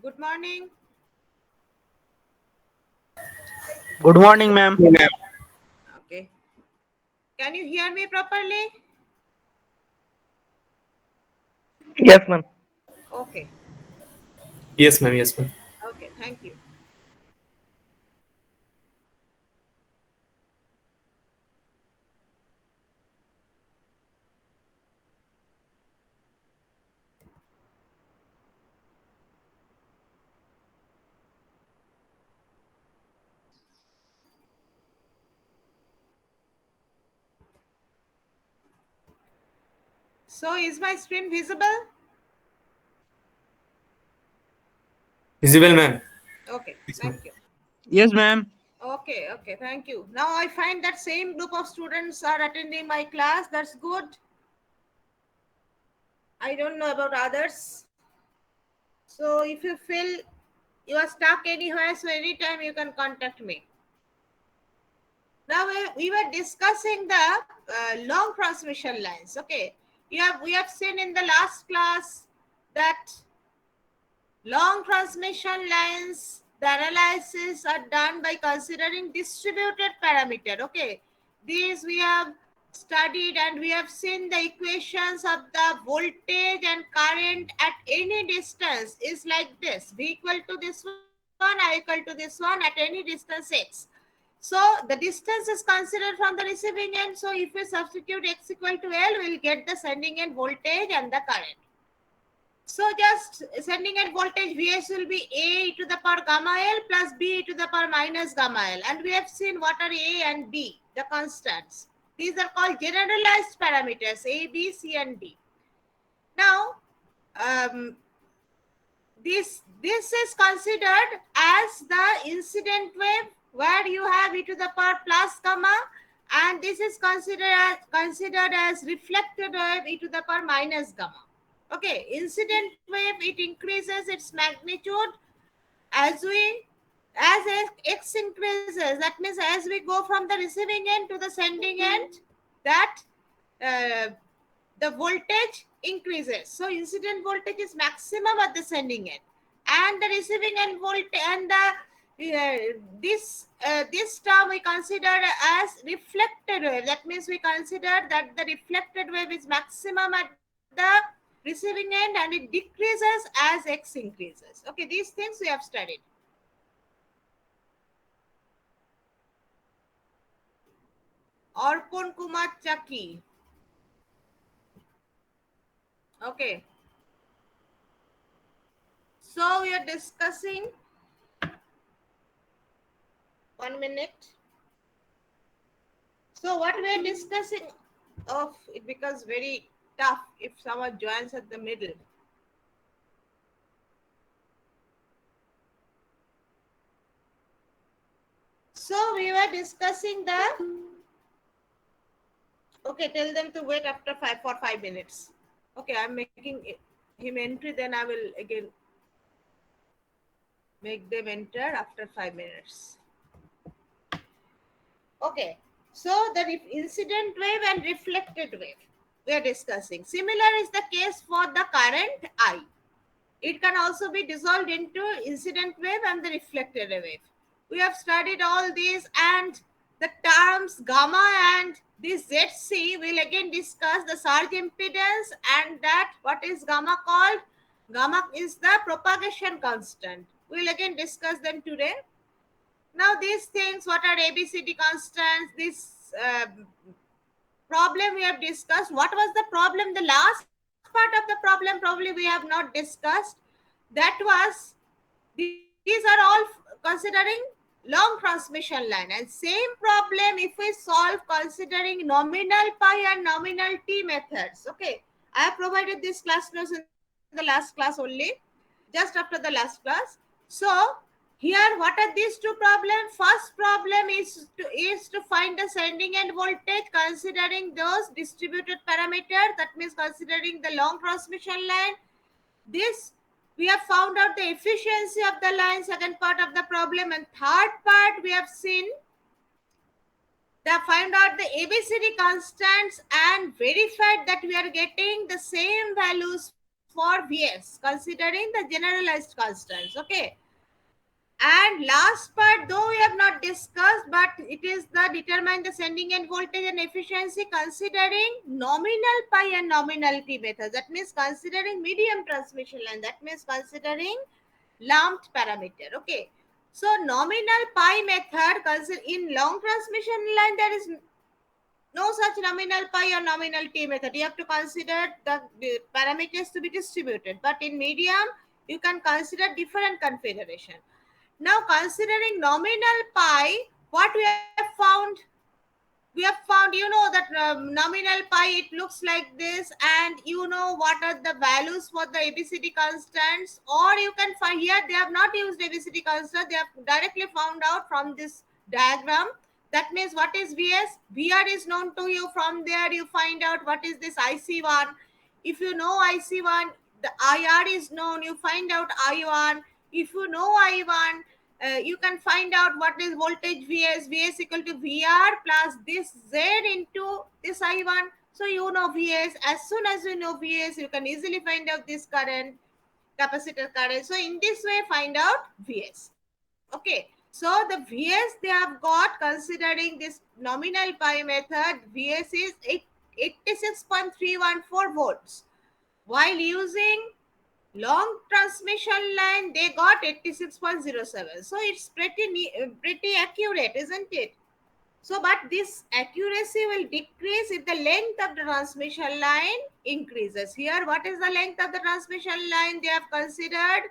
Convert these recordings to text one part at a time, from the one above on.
Good morning. Good morning, ma'am. Okay. Can you hear me properly? Yes, ma'am. Okay. Yes, ma'am. Yes, ma'am. Okay. Thank you. So, is my screen visible? Visible, ma'am. Okay. Yes, ma'am. Thank you. Yes, ma'am. Okay. Okay. Thank you. Now I find that same group of students are attending my class. That's good. I don't know about others. So, if you feel you are stuck anywhere, so anytime you can contact me. Now we were discussing the long transmission lines. Okay, we have seen in the last class that long transmission lines, the analysis are done by considering distributed parameter. Okay, these we have studied and we have seen the equations of the voltage and current at any distance is like this: V equal to this one, I equal to this one at any distance x. So the distance is considered from the receiving end. So if we substitute x equal to L, we'll get the sending end voltage and the current. So just sending end voltage Vs will be A to the power gamma L plus B to the power minus gamma L. And we have seen what are A and B, the constants. These are called generalized parameters, A, B, C and D. Now, um, this is considered as the incident wave where you have e to the power plus gamma, and this is considered as reflected wave e to the power minus gamma. Okay, incident wave, it increases its magnitude as x increases. That means as we go from the receiving end to the sending end, that uh, the voltage increases. So incident voltage is maximum at the sending end, and the receiving end voltage and the this term we consider as reflected wave. That means we consider that the reflected wave is maximum at the receiving end and it decreases as x increases. Okay, these things we have studied. Arpon Kumar Chaki. Okay, so we are discussing 1 minute. So what we are discussing of it becomes very tough if someone joins at the middle. So we were discussing the okay. Tell them to wait after 5 minutes. Okay, I'm making him entry. Then I will again make them enter after 5 minutes. Okay, so the incident wave and reflected wave we are discussing. Similar is the case for the current I. It can also be dissolved into incident wave and the reflected wave. We have studied all these, and the terms gamma and this ZC will again discuss the surge impedance, and that what is gamma called? Gamma is the propagation constant. We'll again discuss them today. Now these things, what are ABCD constants? This problem we have discussed. What was the problem? The last part of the problem probably we have not discussed. That was, these are all considering long transmission line, and same problem if we solve considering nominal pi and nominal t methods. Okay, I have provided this class notes in the last class only, just after the last class. So here, what are these two problems? First problem is to find the sending end voltage considering those distributed parameters. That means considering the long transmission line. This we have found out the efficiency of the line. Second part of the problem, and third part we have seen the find out the ABCD constants and verified that we are getting the same values for for Vs, considering the generalized constants. Okay. And last part, though we have not discussed, but it is the determine the sending end voltage and efficiency considering nominal pi and nominal t methods. That means considering medium transmission line. That means considering lumped parameter. Okay. So nominal pi method, in long transmission line, there is no such nominal pi or nominal t method. You have to consider the parameters to be distributed. But in medium, you can consider different configuration. Now, considering nominal pi, what we have found? We have found, that nominal pi, it looks like this, and what are the values for the ABCD constants, or you can find here, they have not used ABCD constant, they have directly found out from this diagram. That means what is Vs? VR is known to you. From there, you find out what is this IC1. If you know IC1, the IR is known, you find out I1. If you know I1, you can find out what is voltage Vs. Vs equal to VR plus this Z into this I1. So you know Vs. As soon as you know Vs, you can easily find out this current, capacitor current. So in this way, find out Vs. Okay. So the Vs they have got, considering this nominal pi method, Vs is 86.314 volts. While using long transmission line, they got 86.07. So it's pretty accurate, isn't it? So, but this accuracy will decrease if the length of the transmission line increases. Here, what is the length of the transmission line they have considered?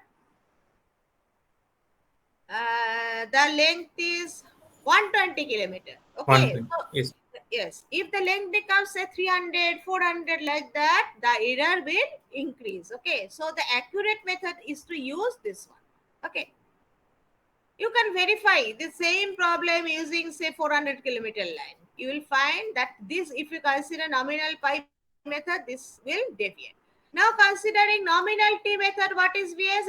The length is 120 kilometer. Okay. Yes. Yes, if the length becomes say 300, 400 like that, the error will increase. Okay, so the accurate method is to use this one. Okay, you can verify the same problem using say 400 kilometer line. You will find that this, if you consider nominal pi method, this will deviate. Now considering nominal t method, what is Vs?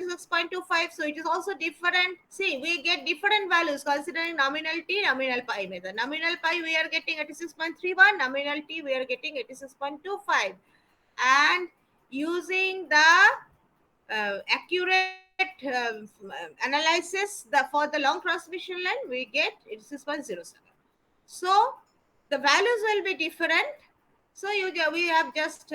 86.25. So it is also different. See, we get different values considering nominal t, nominal pi method. Nominal pi we are getting 86.31, nominal t we are getting 86.25. And using the accurate analysis for the long transmission line, we get 86.07. So the values will be different. So we have just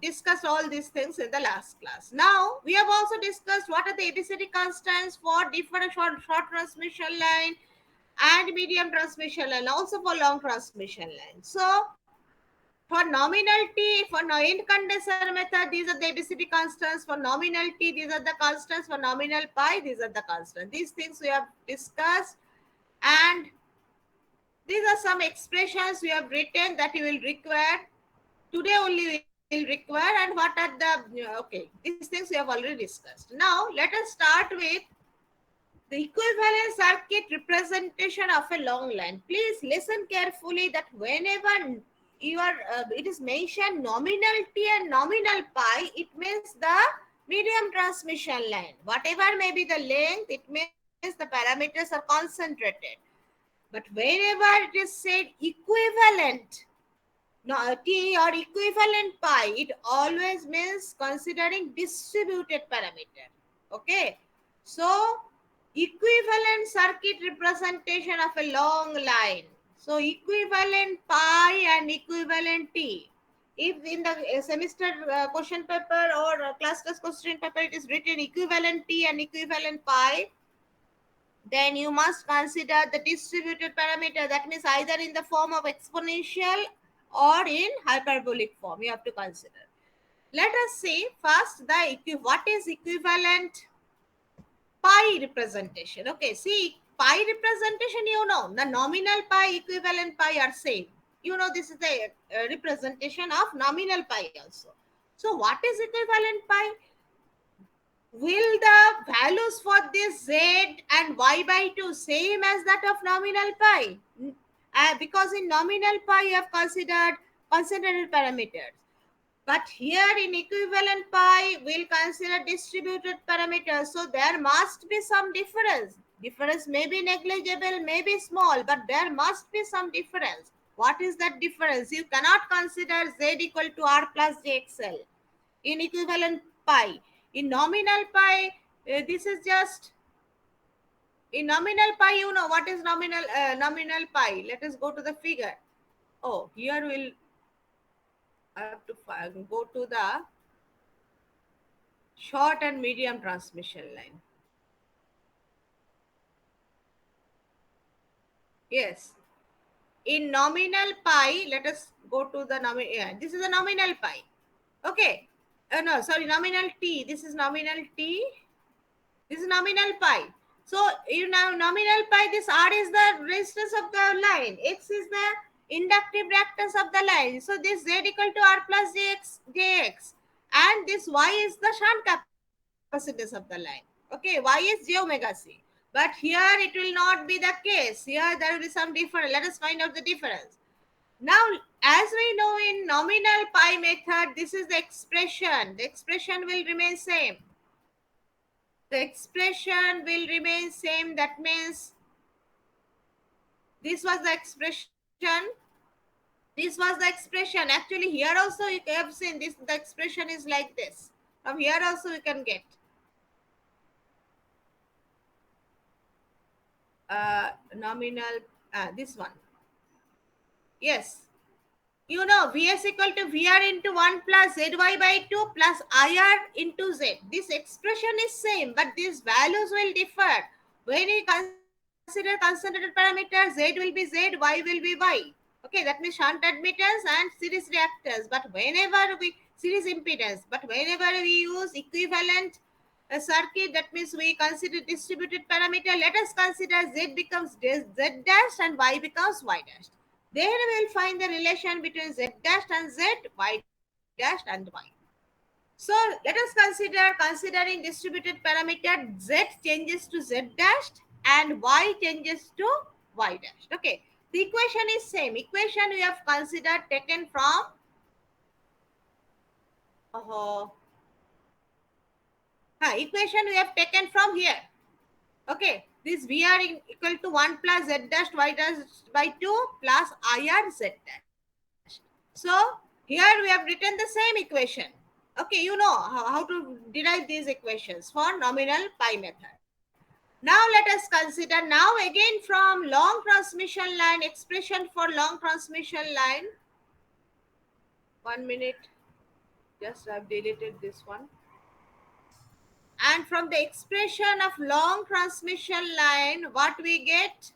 discussed all these things in the last class. Now we have also discussed what are the ABCD constants for different short transmission line and medium transmission line, also for long transmission line. So for nominal T, for end condenser method, these are the ABCD constants. For nominal T, these are the constants. For nominal pi, these are the constants. These things we have discussed, and these are some expressions we have written that you will require. Today only we will require, and what are the, okay, these things we have already discussed. Now, let us start with the equivalent circuit representation of a long line. Please listen carefully that whenever it is mentioned nominal T and nominal pi, it means the medium transmission line. Whatever may be the length, it means the parameters are concentrated. But whenever it is said equivalent T or equivalent pi, it always means considering distributed parameter. Okay. So, equivalent circuit representation of a long line. So, equivalent pi and equivalent T. If in the semester question paper or class test question paper, it is written equivalent T and equivalent pi, then you must consider the distributed parameter. That means either in the form of exponential or in hyperbolic form. You have to consider. Let us see first what is equivalent pi representation. Okay, see, pi representation, the nominal pi, equivalent pi are same. This is the representation of nominal pi also. So what is equivalent pi? Will the values for this z and y by 2 same as that of nominal pi? Because in nominal pi you have considered concentrated parameters. But here in equivalent pi, we'll consider distributed parameters. So there must be some difference. Difference may be negligible, may be small, but there must be some difference. What is that difference? You cannot consider z equal to r plus jxl. in equivalent pi. In nominal pi, this is just in nominal pi. You know what is nominal pi. Let us go to the figure. Oh, here we'll have to go to the short and medium transmission line. Yes. In nominal pi, let us go to the nominal. Yeah, this is a nominal pi. Okay. No, sorry, nominal t. This is nominal t. This is nominal pi. So you now nominal pi, this R is the resistance of the line. X is the inductive reactance of the line. So this Z equal to R plus jx. And this Y is the shunt capacitance of the line. Okay, Y is j omega c. But here it will not be the case. Here there will be some difference. Let us find out the difference. Now, as we know in nominal pi method, this is the expression. The expression will remain same. The expression will remain same. That means this was the expression. This was the expression. Actually, here also you have seen this. The expression is like this. From here also you can get. Nominal, this one. Yes. You know, Vs equal to Vr into 1 plus Zy by 2 plus Ir into Z. This expression is same, but these values will differ. When you consider concentrated parameters, Z will be Z, Y will be Y. Okay, that means shunt admittance and series reactors. But whenever we, series impedance, but whenever we use equivalent circuit, that means we consider distributed parameter. Let us consider Z becomes Z dash and Y becomes Y dash. Then we will find the relation between Z dash and Z, Y dash and Y. So let us considering distributed parameter, Z changes to Z dash and Y changes to Y dash. Okay, the equation is same. Equation we have considered taken from equation we have taken from here. Okay, this Vr equal to 1 plus Z dash Y dash by 2 plus Ir Z dash. So here we have written the same equation. Okay, you know how to derive these equations for nominal pi method. Now let us consider now again from long transmission line, expression for long transmission line. 1 minute, just I've deleted this one. And from the expression of long transmission line, what we get?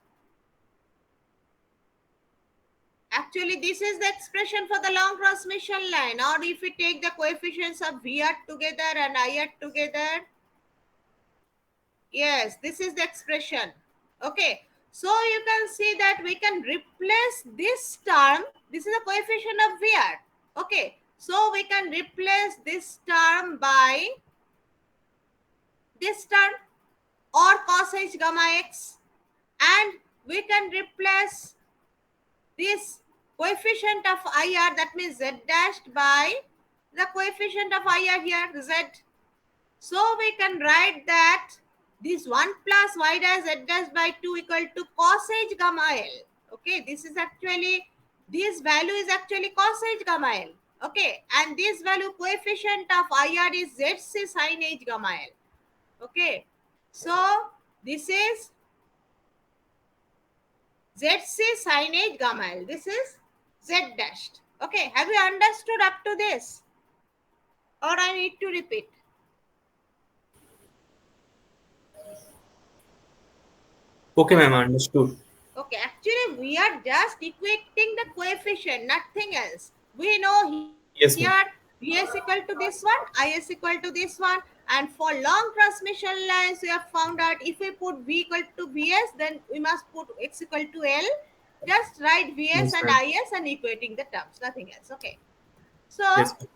Actually, this is the expression for the long transmission line. Or if we take the coefficients of VR together and IR together. Yes, this is the expression. Okay. So you can see that we can replace this term. This is a coefficient of VR. Okay. So we can replace this term by this term or cos h gamma x, and we can replace this coefficient of IR, that means Z dashed, by the coefficient of IR here, Z. So we can write that this 1 plus Y dash Z dash by 2 equal to cos h gamma L. Okay, this is actually, this value is actually cos h gamma L. Okay, and this value coefficient of IR is ZC sin h gamma L. Okay, so this is ZC sin h gamma L. This is Z dashed. Okay, have you understood up to this? Or I need to repeat? Okay, ma'am, understood. Okay, actually we are just equating the coefficient, nothing else. We know Yes, here ma'am. Vs equal to this one, Is equal to this one, and for long transmission lines we have found out if we put V equal to Vs, then we must put X equal to L. Just write Vs Yes, and ma'am. Is and equating the terms, nothing else. Okay, so Yes, ma'am.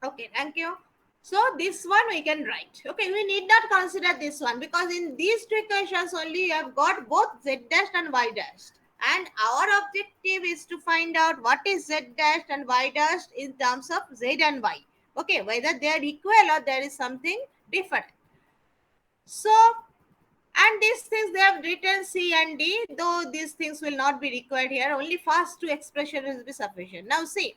okay, thank you. So this one we can write. Okay, we need not consider this one because in these two equations only you have got both Z dash and Y dash. And our objective is to find out what is Z dash and Y dash in terms of Z and Y. Okay, whether they are equal or there is something different. So, and these things they have written C and D, though these things will not be required here. Only first two expressions will be sufficient. Now see.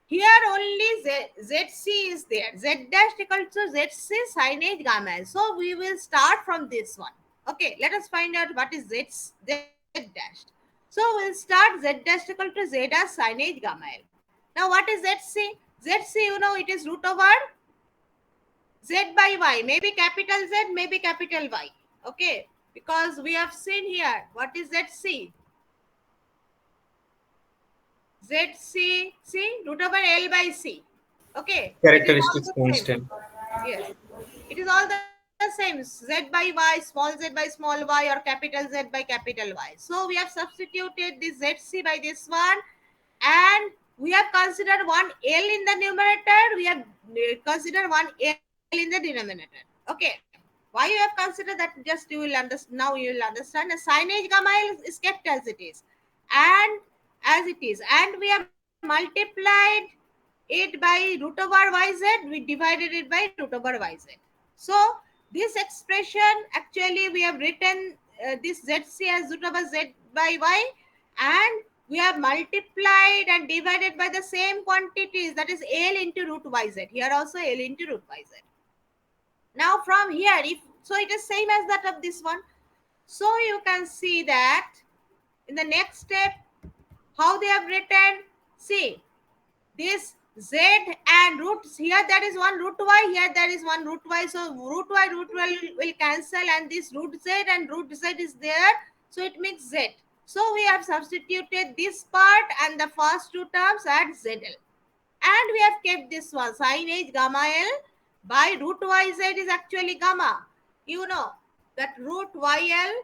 Here only ZC is there. Z dash equal to ZC sin H gamma L. So we will start from this one. Okay, let us find out what is Z dash. So we'll start Z dash equal to Z dash sin H gamma L. Now what is ZC? ZC, you know, it is root over Z by Y. Maybe capital Z, maybe capital Y. Okay, because we have seen here what is ZC. ZC, see, root over L by C. Okay. Characteristics constant. Yes. It is all the same. Z by Y, small z by small y, or capital Z by capital Y. So we have substituted this ZC by this one, and we have considered one L in the numerator. We have considered one L in the denominator. Okay. Why you have considered that? Just you will understand. Now you will understand. The sin H gamma L is kept as it is, and we have multiplied it by root over yz. We divided it by root over yz. So this expression, actually we have written this zc as root over z by y, and we have multiplied and divided by the same quantities, that is L into root yz. Here also L into root yz. Now from here, it is same as that of this one. So you can see that in the next step, how they have written, see, this z and roots, here there is one root y, here there is one root y. So root y will cancel, and this root z and root z is there. So it makes z. So we have substituted this part and the first two terms at zl. And we have kept this one, sin H gamma L by root yz is actually gamma. You know that root yl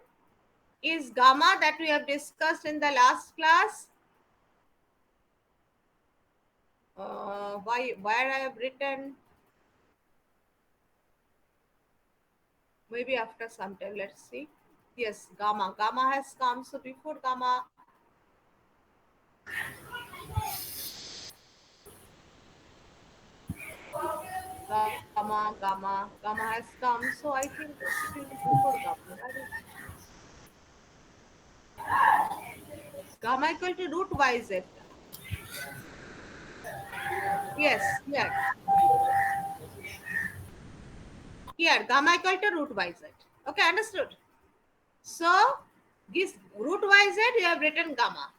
is gamma, that we have discussed in the last class. Where I have written, maybe after some time, let's see. Yes, gamma has come. So before gamma, gamma has come. So I think it will be before gamma. Gamma equal to root yz. Yes, here gamma equal to root yz. Okay, understood. So this root yz, you have written gamma.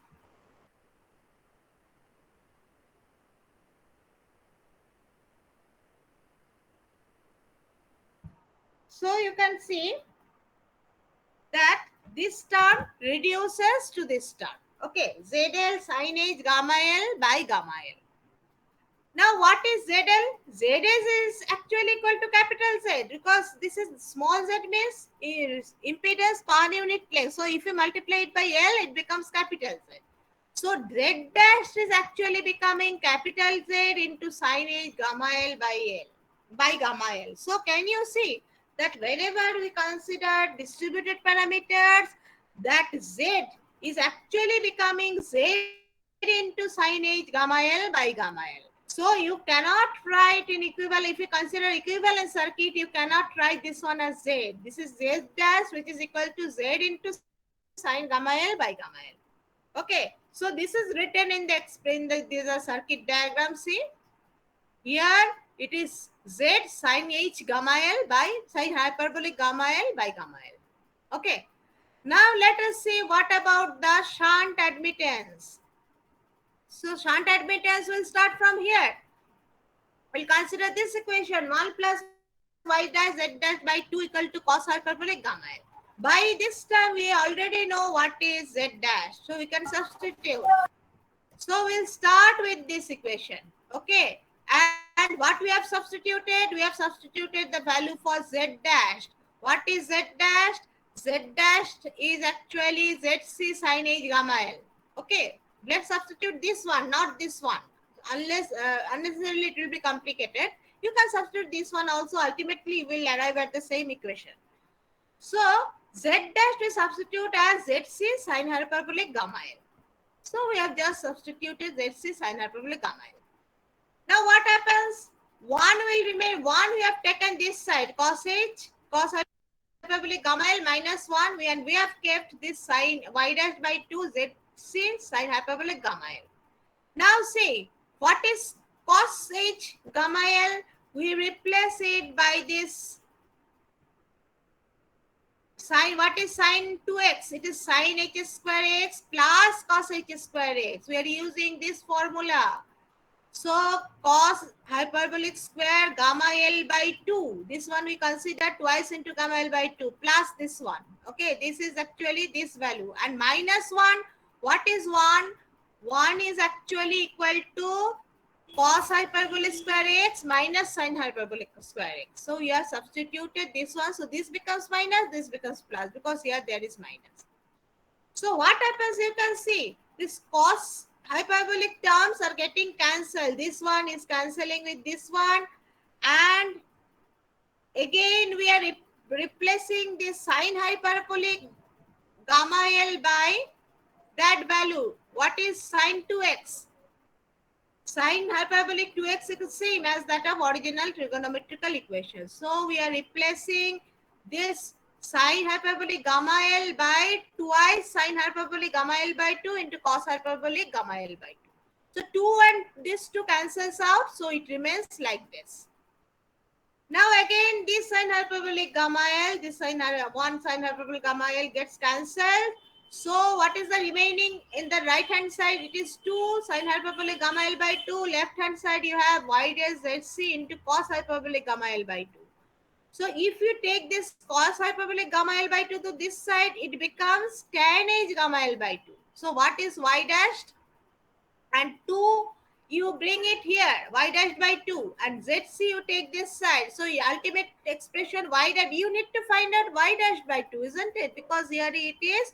So you can see that this term reduces to this term. Okay, ZL sin H gamma L by gamma L. Now what is ZL? ZS is actually equal to capital Z, because this is small z means is impedance per unit length. So if you multiply it by L, it becomes capital Z. So Z dash is actually becoming capital Z into sin H gamma L by gamma L. So can you see that whenever we consider distributed parameters, that Z is actually becoming Z into sin H gamma L by gamma L. So you cannot write in equivalent, if you consider equivalent circuit, you cannot write this one as Z. This is Z dash, which is equal to Z into sin gamma L by gamma L. Okay, so this is written in the circuit diagram. See, here it is Z sin H gamma L by sin hyperbolic gamma L by gamma L. Okay, now let us see what about the shunt admittance. So shunt admittance will start from here. We'll consider this equation, 1 plus y dash z dash by 2 equal to cos hyperbolic gamma L. By this time, we already know what is z dash. So we can substitute. So we'll start with this equation. Okay. And what we have substituted? We have substituted the value for z dash. What is z dash? Z dash is actually zc sin H gamma L. Okay. Let's substitute this one, not this one. Unless unnecessarily it will be complicated. You can substitute this one also. Ultimately, you will arrive at the same equation. So z dash we substitute as zc sin hyperbolic gamma L. So we have just substituted zc sin hyperbolic gamma L. Now what happens? 1 will remain 1. We have taken this side, cos hyperbolic gamma L minus 1, and we have kept this sin y dash by 2 zc sin hyperbolic gamma L. Now see, What is cos h gamma L? We replace it by this sine. What is sine 2x? It is sine h square x plus cos h square x. We are using this formula. So cos hyperbolic square gamma L by 2. This one we consider twice into gamma L by 2 plus this one. Okay, this is actually this value. And minus 1. What is 1? 1 is actually equal to cos hyperbolic square x minus sine hyperbolic square x. So we have substituted this one. So this becomes minus, this becomes plus because here there is minus. So what happens, you can see this cos hyperbolic terms are getting cancelled. This one is cancelling with this one. And again we are replacing this sine hyperbolic gamma L by that value. What is sine 2x? Sine hyperbolic 2x is the same as that of original trigonometrical equation. So we are replacing this sine hyperbolic gamma L by twice sine hyperbolic gamma L by 2 into cos hyperbolic gamma L by 2. So 2 and this 2 cancels out. So it remains like this. Now again this sine hyperbolic gamma L, this one sine hyperbolic gamma L gets cancelled. So what is the remaining in the right hand side? It is 2 sine hyperbolic gamma L by 2. Left hand side you have y dash zc into cos hyperbolic gamma L by 2. So if you take this cos hyperbolic gamma L by 2 to this side, it becomes tan h gamma L by 2. So what is y dashed? And 2 you bring it here, y dash by 2, and zc you take this side. So ultimate expression y dash, you need to find out y dash by 2, isn't it? Because here it is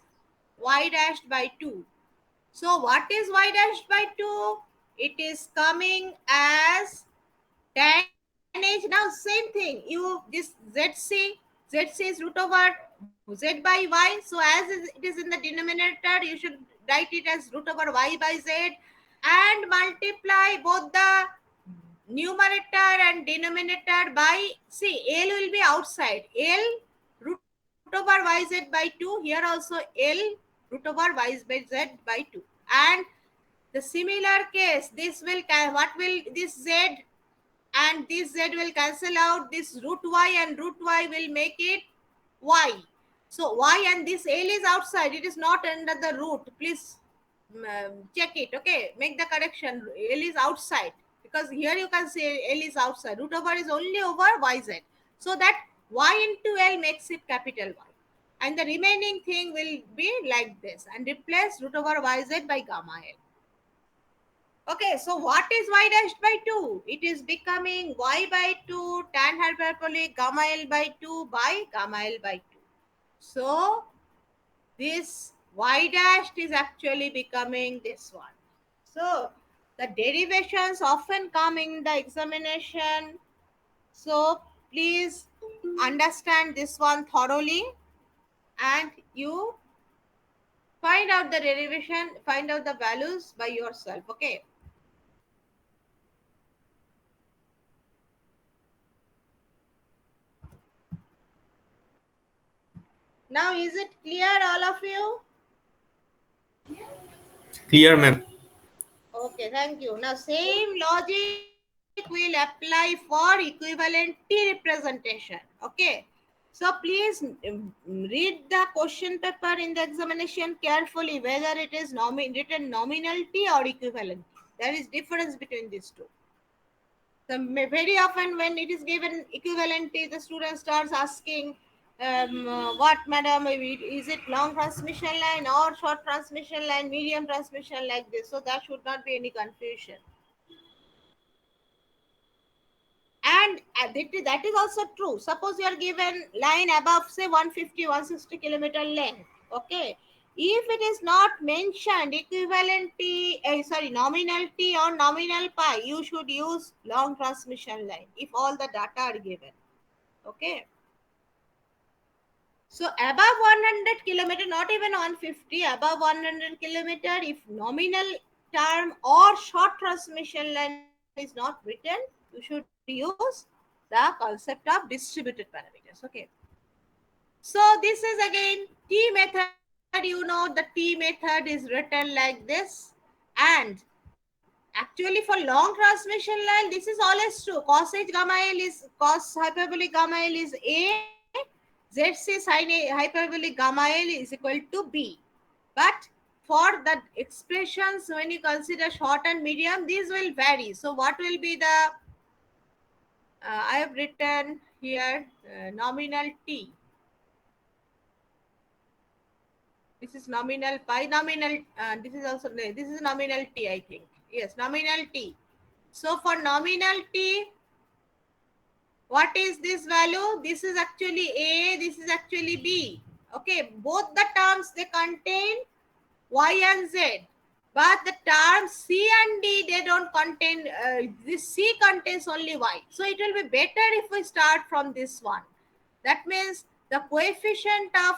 y dashed by 2. So what is y dashed by 2? It is coming as tan h. Now same thing, you this zc is root over z by y. So as it is in the denominator, you should write it as root over y by z and multiply both the numerator and denominator by, see, L will be outside. L root over yz by 2. Here also L root over yz by 2. And the similar case, this will, what will this z and this z will cancel out. This root y and root y will make it y. So y and this L is outside. It is not under the root. Please check it. Okay, make the correction. L is outside because here you can say L is outside. Root over is only over yz. So that y into L makes it capital Y. And the remaining thing will be like this and replace root over yz by gamma L. Okay, so what is y dashed by 2? It is becoming y by 2 tan hyperbolic gamma L by 2 by gamma L by 2. So this y dashed is actually becoming this one. So the derivations often come in the examination. So please understand this one thoroughly and you find out the derivation, find out the values by yourself. Okay. Now is it clear, all of you? Clear, ma'am. Okay, thank you. Now same logic will apply for equivalent T representation. Okay. So please read the question paper in the examination carefully, whether it is written nominal T or equivalent T. There is difference between these two. So very often when it is given equivalent T, the student starts asking, what madam, is it long transmission line or short transmission line, medium transmission, like this? So there should not be any confusion. And that is also true. Suppose you are given line above say 150 160 kilometer length. Okay, if it is not mentioned equivalent T, nominal T or nominal pi, you should use long transmission line if all the data are given. Okay. So above 100 kilometer, not even 150, above 100 kilometer, if nominal term or short transmission line is not written, you should use the concept of distributed parameters. Okay. So this is again T method. You know the T method is written like this, and Actually, for long transmission line, this is always true. Cos H gamma L is cos hyperbolic gamma L is A. ZC sin A hyperbolic gamma L is equal to B. But for the expressions, when you consider short and medium, these will vary. So what will be the, I have written here nominal T. This is nominal pi, nominal, this is also, this is nominal T, I think. Yes, nominal T. So for nominal T, what is this value? This is actually A, this is actually B. Okay, both the terms, they contain Y and Z. But the terms C and D, they don't contain, this C contains only Y. So it will be better if we start from this one. That means the coefficient of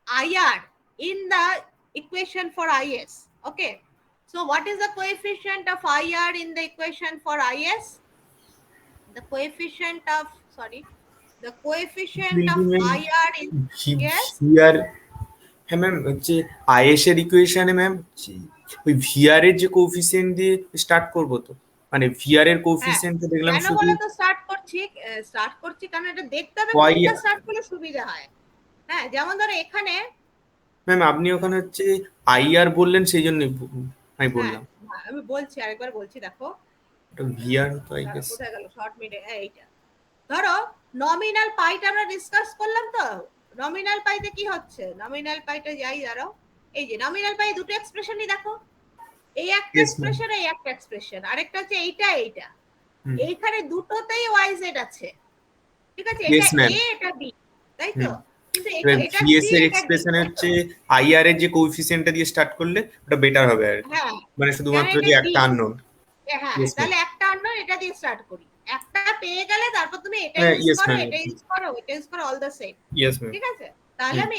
IR in the equation for IS. Okay. So what is the coefficient of IR in the equation for IS? The coefficient of, sorry, the coefficient will of be ma'am IR is, yes, VR হ্যাঁ ma'am হচ্ছে is এর ইকুয়েশনে ma'am ওই VR এর যে coefficient দিয়ে start করব তো মানে ভিআর এর হ্যাঁ কোএফিসিয়েন্ট দেখলাম কেন শুধু বলো তো স্টার্ট করছি কারণ এটা দেখতে হবে ওয়াই কোনটা স্টার্ট করলে সুবিধা হয়। হ্যাঁ যেমন ধরো এখানে, ম্যাম আপনি ওখানে হচ্ছে আইআর বললেন সেই জন্য আমি হ্যাঁ বললাম আমি বলছি আরেকবার বলছি, দেখো ওটা ভিআর তো আই দাঁড়াও, গেস কোথায় গেল শর্ট মিডে, এইটা ধরো নমিনাল পাইটা আমরা ডিসকাস করলাম। তো নমিনাল পাইতে কি হচ্ছে, নমিনাল পাইটা যাই দাঁড়াও, এই যে নমিনাল পাই দুটো এক্সপ্রেশনই দেখো, এই একটা ইয়েস ম্যাম এক্সপ্রেশন, এই একটা এক্সপ্রেশন, আরেকটা হচ্ছে এইটা এইখানে দুটোতেই ওয়াই জেড আছে, ঠিক আছে, এটা ইয়েস ম্যাম এ এটা বি, তাই তো, কিন্তু এবার এটা ভিএস সি এর এটা ডি, এক্সপ্রেশনে তাই তো। হচ্ছে আইআর এর যে কোএফিসিয়েন্টটা দিয়ে স্টার্ট করলে ওটা বেটার হবে আর কি হ্যাঁ মানে কেন শুধুমাত্র এটা যে ডি, একটা আননোন হ্যাঁ ইয়েস ম্যাম তাহলে একটা অন্য এটা দিয়ে স্টার্ট করি, একটা পেয়ে গেলে তারপর তুমি এটা হ্যাঁ ইউজ ইয়েস করো, ম্যাম এটা ইউজ করো, এটা ইউজ করো, all the same, yes ma'am ঠিক আছে। তাহলে আমি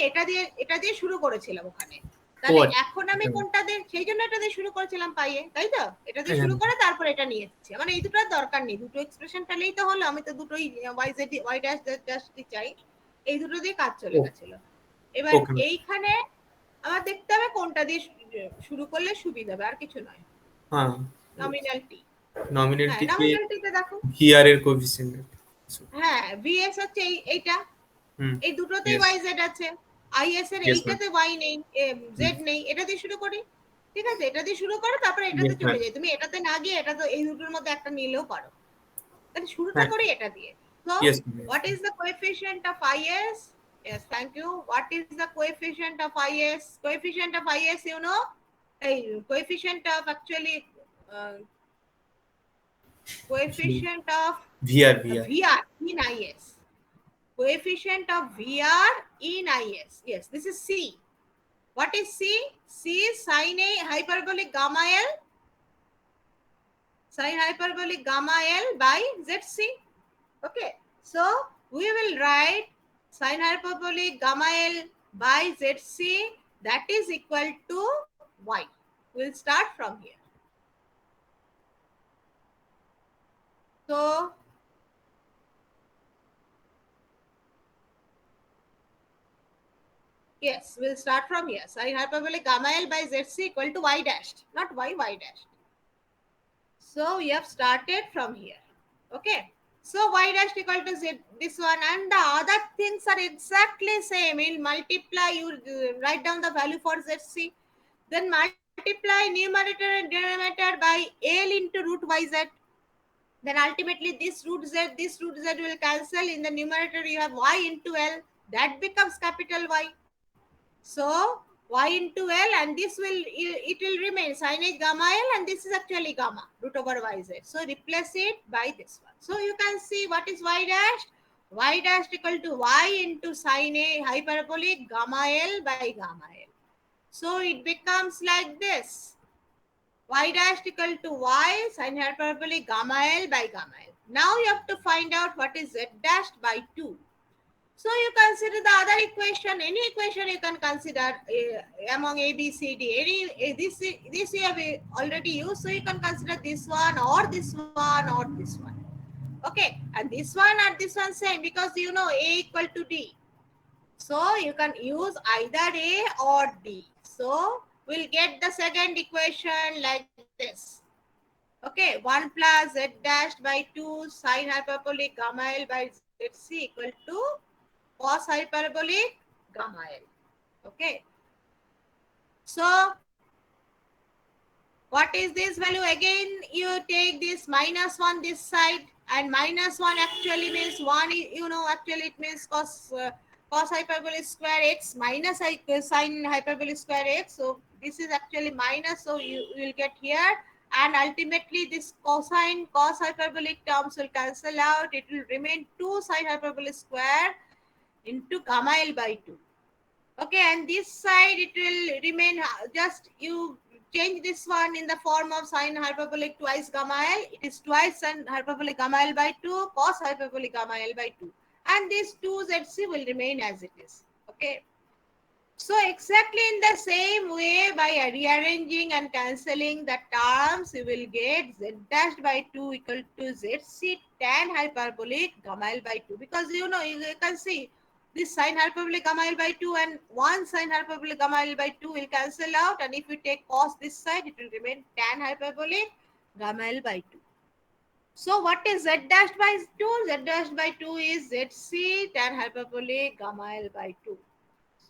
এটা দিয়ে শুরু করেছিলাম ওখানে, ও তাহলে আচ্ছা এখন আমি কোনটা দিয়ে, সেই জন্য এটা দিয়ে শুরু করেছিলাম পাইয়ে, তাই তো, এটা দিয়ে হ্যাঁ শুরু করে তারপর এটা নিয়েছি, মানে এই দুটোর দরকার নেই, দুটো এক্সপ্রেশন পেলেই তো হলো, আমি তো দুটোই Y Z Y dash Z dash চাই, এই দুটো দিয়ে কাজ চলে গেছিল। এবার ওকে এইখানে আমার দেখতে হবে কোনটা দিয়ে শুরু করলে সুবিধা হবে, আর কিছু নয়। হ্যাঁ নমিনাল টি, হ্যাঁ নমিনালটিতে নমিনাল টিতে দেখো, ভিআর এর কোএফিসিয়েন্ট হ্যাঁ ভিএস হচ্ছে এইটা, হুম এই দুটোতেই ইয়েস ওয়াই জেড আছে, আইএস এর ইয়েস ম্যাম এইটাতে ওয়াই নেই, জেড নেই, এটা দিয়ে শুরু করি, ঠিক আছে, এটা দিয়ে শুরু করো তারপরে এটাতে ইয়েস চলে ম্যাম যাই, তুমি এটাতে না গিয়ে এটা তো এই দুটোর মধ্যে একটা নিলেও পারো, তাহলে শুরুটা হ্যাঁ করি এটা দিয়ে। So yes ma'am what is the coefficient of IS? Yes, thank you. What is the coefficient of IS? Coefficient of IS, you know, a coefficient of actually coefficient of VR VR VR in IS. Coefficient of VR in IS. Yes, this is C. What is C? C is sin A hyperbolic gamma L, sin hyperbolic gamma L by ZC. Okay, so we will write sin hyperbolic gamma L by ZC, that is equal to Y. We'll start from here. So yes, we'll start from here. Sin hyperbolic gamma L by ZC equal to Y dashed, not Y, Y dashed. So we have started from here. Okay. So Y dash equal to Z, this one, and the other things are exactly same. In multiply, you write down the value for ZC. Then multiply numerator and denominator by L into root YZ. Then ultimately this root Z will cancel. In the numerator you have Y into L. That becomes capital Y. So Y into L, and this will, it will remain sin H gamma L, and this is actually gamma root over YZ. So replace it by this one. So you can see what is Y dashed. Y dashed equal to Y into sin A hyperbolic gamma L by gamma L. So it becomes like this. Y dashed equal to Y sin hyperbolic gamma L by gamma L. Now you have to find out what is Z dashed by 2. So you consider the other equation, any equation you can consider among A, B, C, D. Any this you have already used, so you can consider this one or this one or this one. Okay, and this one and this one same, because you know A equal to D. So you can use either A or D. So we'll get the second equation like this. Okay, 1 plus z dashed by 2 sine hyperbolic gamma L by zc equal to cos hyperbolic gamma L. Okay, so what is this value? Again, you take this minus 1 this side, and minus 1 actually means 1, actually it means cos hyperbolic square x minus sine hyperbolic square x. So this is actually minus, so you will get here. And ultimately, this cosine cos hyperbolic terms will cancel out. It will remain 2 sine hyperbolic square into gamma L by 2. Okay, and this side it will remain, just you change this one in the form of sine hyperbolic twice gamma L. It is twice sine hyperbolic gamma L by 2 cos hyperbolic gamma L by 2. And this 2zc will remain as it is. Okay. So exactly in the same way, by rearranging and cancelling the terms, you will get z dashed by 2 equal to zc tan hyperbolic gamma L by 2. Because you can see this sine hyperbolic gamma L by 2 and 1 sine hyperbolic gamma L by 2 will cancel out. And if you take cos this side, it will remain tan hyperbolic gamma L by 2. So what is z dashed by 2? Z dashed by 2 is zc tan hyperbolic gamma L by 2.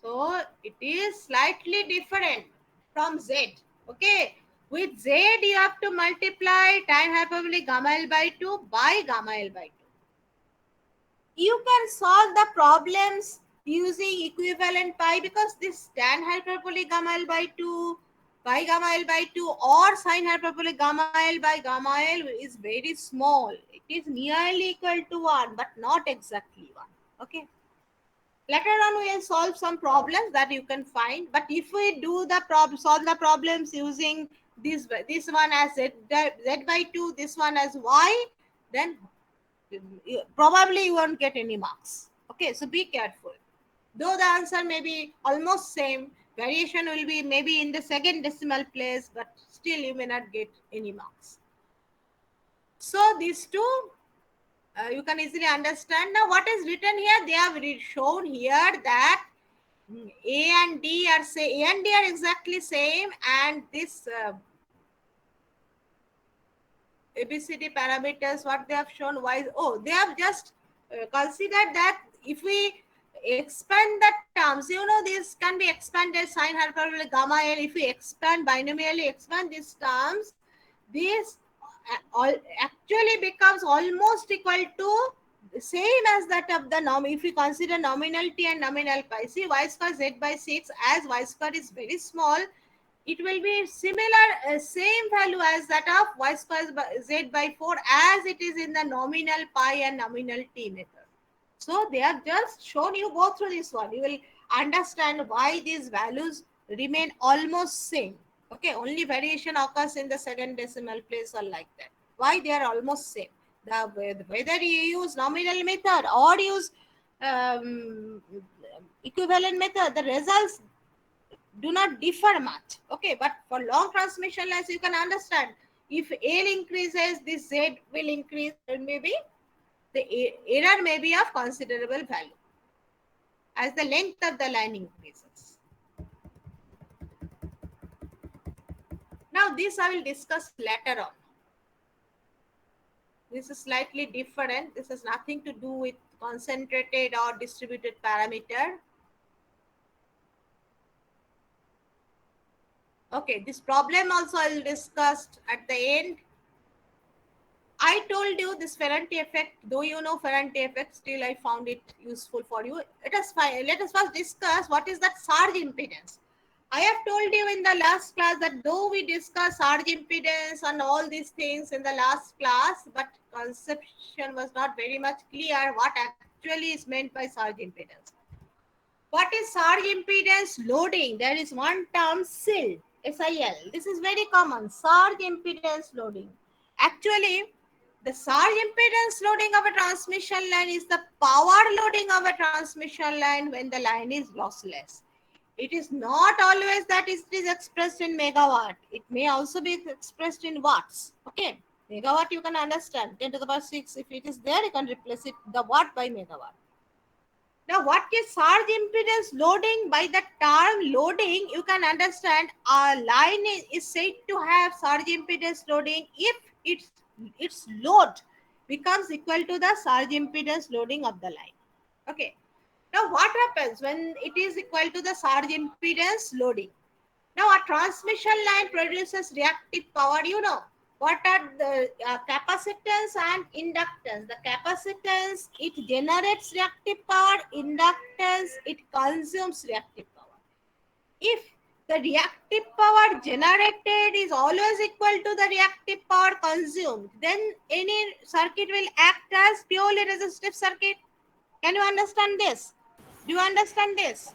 So it is slightly different from z. Okay. With z, you have to multiply tan hyperbolic gamma L by 2 by gamma L by 2. You can solve the problems using equivalent pi, because this tan hyperbolic gamma L by 2 by gamma L by 2 or sine hyperbolic gamma L by gamma L is very small. It is nearly equal to 1, but not exactly 1. Okay. Later on, we will solve some problems that you can find. But if we do the solve the problems using this one as z by 2, this one as y, then probably you won't get any marks. Okay, so be careful. Though the answer may be almost same, variation will be maybe in the second decimal place, but still you may not get any marks. So these two you can easily understand. Now what is written here? They have shown here that A and D are exactly same, and this ABCD parameters, what they have shown, they have just considered that if we expand the terms, this can be expanded sine hyperbolic gamma L. If we binomially expand these terms, this actually becomes almost equal to same as that of the norm. If we consider nominality and nominal pi, see y square z by 6, as y square is very small, it will be similar, same value as that of y square z by 4 as it is in the nominal pi and nominal t method. So they have just shown you, go through this one. You will understand why these values remain almost same. Okay, only variation occurs in the second decimal place or like that. Why they are almost same? Whether you use nominal method or use equivalent method, the results do not differ much. Okay, but for long transmission lines, you can understand if L increases, this Z will increase, and maybe the error may be of considerable value as the length of the line increases. Now this I will discuss later on. This is slightly different. This has nothing to do with concentrated or distributed parameter. Okay, this problem also I will discuss at the end. I told you this Ferranti effect, though you know Ferranti effect, still I found it useful for you. Let us first discuss what is that surge impedance. I have told you in the last class that though we discussed surge impedance and all these things in the last class, but conception was not very much clear what actually is meant by surge impedance. What is surge impedance loading? There is one term SIL, SIL. This is very common, surge impedance loading. Actually, the surge impedance loading of a transmission line is the power loading of a transmission line when the line is lossless. It is not always that it is expressed in megawatt. It may also be expressed in watts. Okay, megawatt you can understand, 10 to the power 6. If it is there, you can replace it, the watt by megawatt. Now, what is surge impedance loading? By the term loading, you can understand a line is said to have surge impedance loading if its load becomes equal to the surge impedance loading of the line. Okay. Now what happens when it is equal to the surge impedance loading? Now a transmission line produces reactive power. You know what are the capacitance and inductance? The capacitance, it generates reactive power. Inductance, it consumes reactive power. If the reactive power generated is always equal to the reactive power consumed, then any circuit will act as purely resistive circuit. Can you understand this? Do you understand this?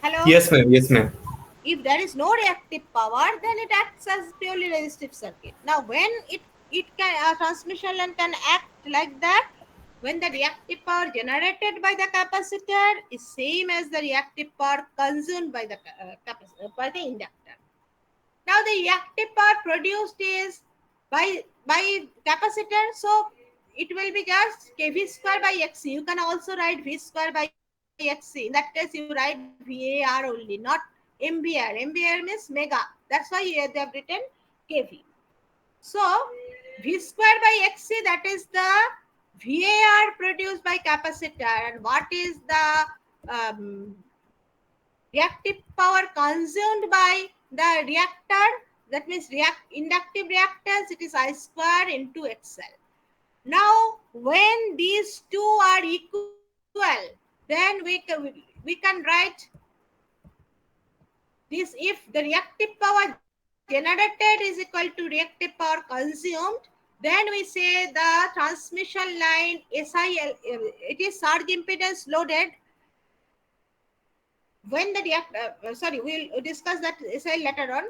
Hello? Yes, ma'am. Yes, ma'am. If there is no reactive power, then it acts as purely resistive circuit. Now, when it can a transmission line can act like that, when the reactive power generated by the capacitor is same as the reactive power consumed by the capacitor by the inductor. Now, the reactive power produced is by capacitor, so it will be just kV square by XC. You can also write V square by XC. In that case, you write VAR only, not MVR. MVR means mega. That's why they have written kV. So V square by XC, that is the VAR produced by capacitor, and what is the reactive power consumed by the reactor? That means inductive reactance, it is I square into XL. Now, when these two are equal, then we can write this: if the reactive power generated is equal to reactive power consumed, then we say the transmission line SIL, it is surge impedance loaded. When the we'll discuss that SIL later on.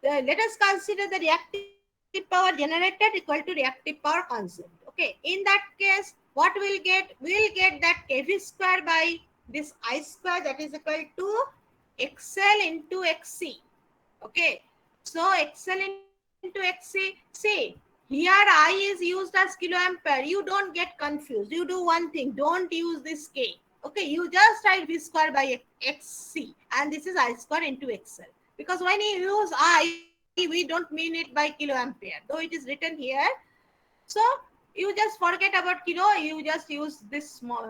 Let us consider the reactive power generated equal to reactive power consumed. Okay, in that case, what we'll get? We'll get that kV square by this I square, that is equal to XL into XC. Okay, so XL into XC. See, here I is used as kiloampere. You don't get confused. You do one thing. Don't use this K. Okay, you just write V square by XC, and this is I square into XL. Because when you use I, we don't mean it by kiloampere, though it is written here. So you just forget about kilo, you just use this small,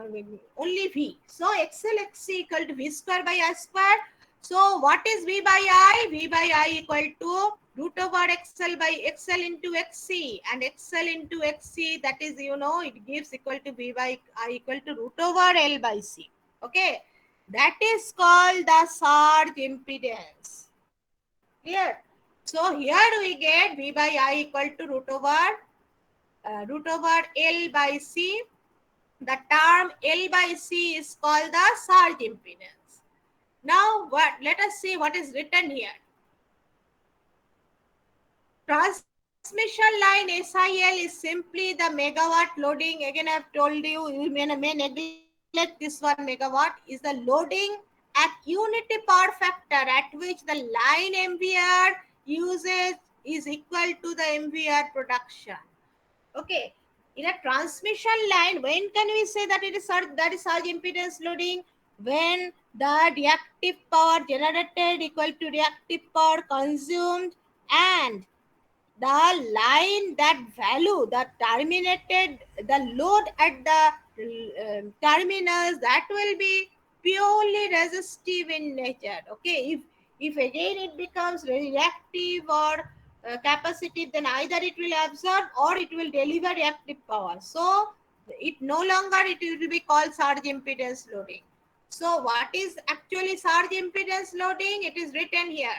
only V. So XL XC equal to V square by I square. So what is V by I? V by I equal to root over XL by XL into XC, and XL into XC, that is, it gives equal to V by I equal to root over L by C. Okay, that is called the surge impedance. Clear? So here we get V by I equal to root over L by C. The term L by C is called the surge impedance. Now, let us see what is written here. Transmission line SIL is simply the megawatt loading. Again, I have told you, you may neglect this one. Megawatt is the loading at unity power factor at which the line MVR usage is equal to the MVR production. Okay, in a transmission line, when can we say that it is surge impedance loading? When the reactive power generated equal to reactive power consumed, and the line, that value, the terminated, the load at the terminals, that will be purely resistive in nature. Okay, if again it becomes reactive or capacitive, then either it will absorb or it will deliver reactive power. So it no longer it will be called surge impedance loading. So what is actually surge impedance loading? It is written here.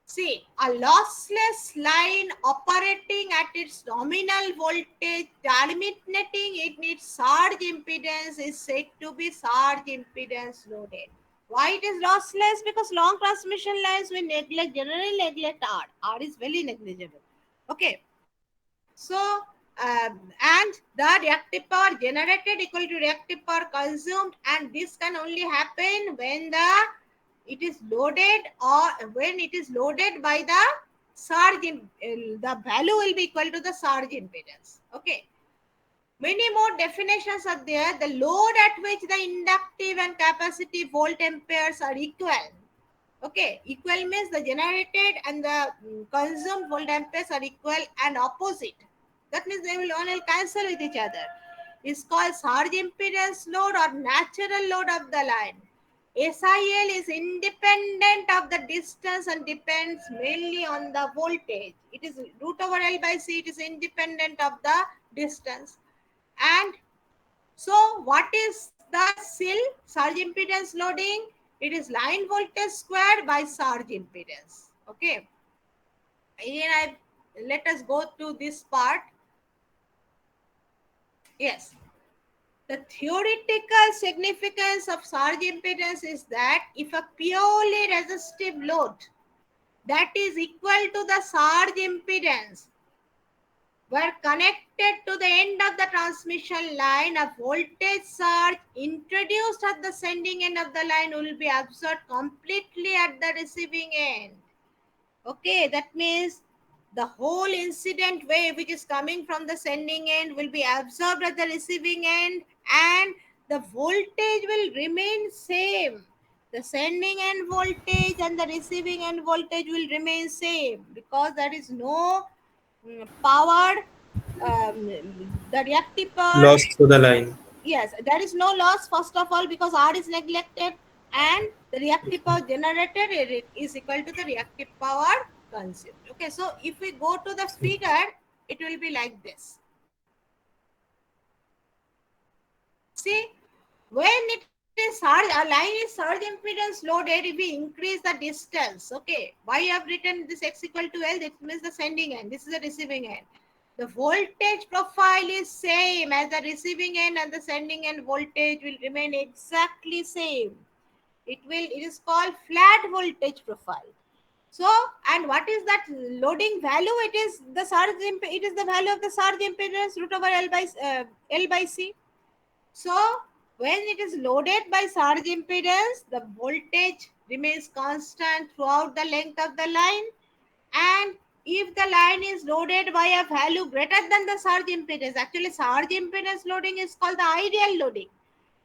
See, a lossless line operating at its nominal voltage terminating it needs surge impedance is said to be surge impedance loaded. Why it is lossless? Because long transmission lines we generally neglect R. R is very negligible. Okay. So, and the reactive power generated equal to reactive power consumed, and this can only happen when it is loaded, or when it is loaded by the surge, the value will be equal to the surge impedance. Okay. Many more definitions are there. The load at which the inductive and capacitive volt amperes are equal. Okay, equal means the generated and the consumed voltampers are equal and opposite. That means they will only cancel with each other. It's called surge impedance load or natural load of the line. SIL is independent of the distance and depends mainly on the voltage. It is root over L by C, it is independent of the distance. And so what is the SIL, surge impedance loading? It is line voltage squared by surge impedance. Okay. Again, let us go to this part. Yes. The theoretical significance of surge impedance is that if a purely resistive load that is equal to the surge impedance were connected to the end of the transmission line, a voltage surge introduced at the sending end of the line will be absorbed completely at the receiving end. Okay, that means the whole incident wave which is coming from the sending end will be absorbed at the receiving end, and the voltage will remain same. The sending end voltage and the receiving end voltage will remain same because there is no power, the reactive power. Lost to the line. Yes, there is no loss first of all because R is neglected, and the reactive power generated is equal to the reactive power consumed. Okay, so if we go to the figure, it will be like this. See, when it is surge, a line is surge impedance loaded, if we increase the distance, okay, why you have written this x equal to L, that means the sending end, this is the receiving end. The voltage profile is same as the receiving end, and the sending end voltage will remain exactly same. It is called flat voltage profile. So, and what is that loading value? It is the surge, it is the value of the surge impedance root over L by C. So, when it is loaded by surge impedance, the voltage remains constant throughout the length of the line. And if the line is loaded by a value greater than the surge impedance, actually surge impedance loading is called the ideal loading.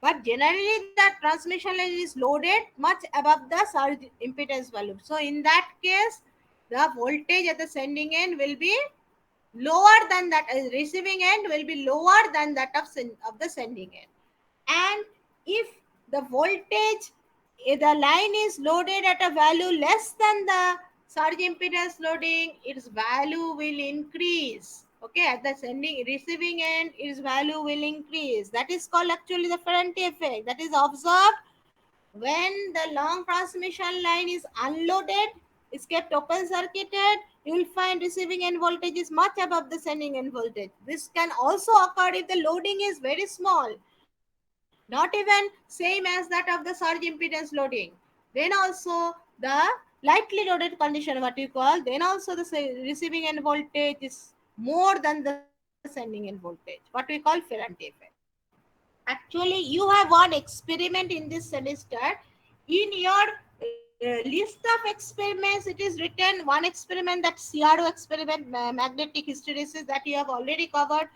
But generally the transmission line is loaded much above the surge impedance value. So in that case, the voltage at the sending end will be lower than that, receiving end will be lower than that of the sending end. And if the voltage, the line is loaded at a value less than the surge impedance loading, its value will increase. Okay, at the receiving end, its value will increase. That is called actually the Ferranti effect. That is observed when the long transmission line is unloaded, is kept open circuited, you will find receiving end voltage is much above the sending end voltage. This can also occur if the loading is very small, not even same as that of the surge impedance loading. Then also the lightly loaded condition, what you call, then also the receiving end voltage is more than the sending end voltage, what we call Ferranti effect. Actually, you have one experiment in this semester. In your list of experiments, it is written one experiment, that CRO experiment, magnetic hysteresis, that you have already covered.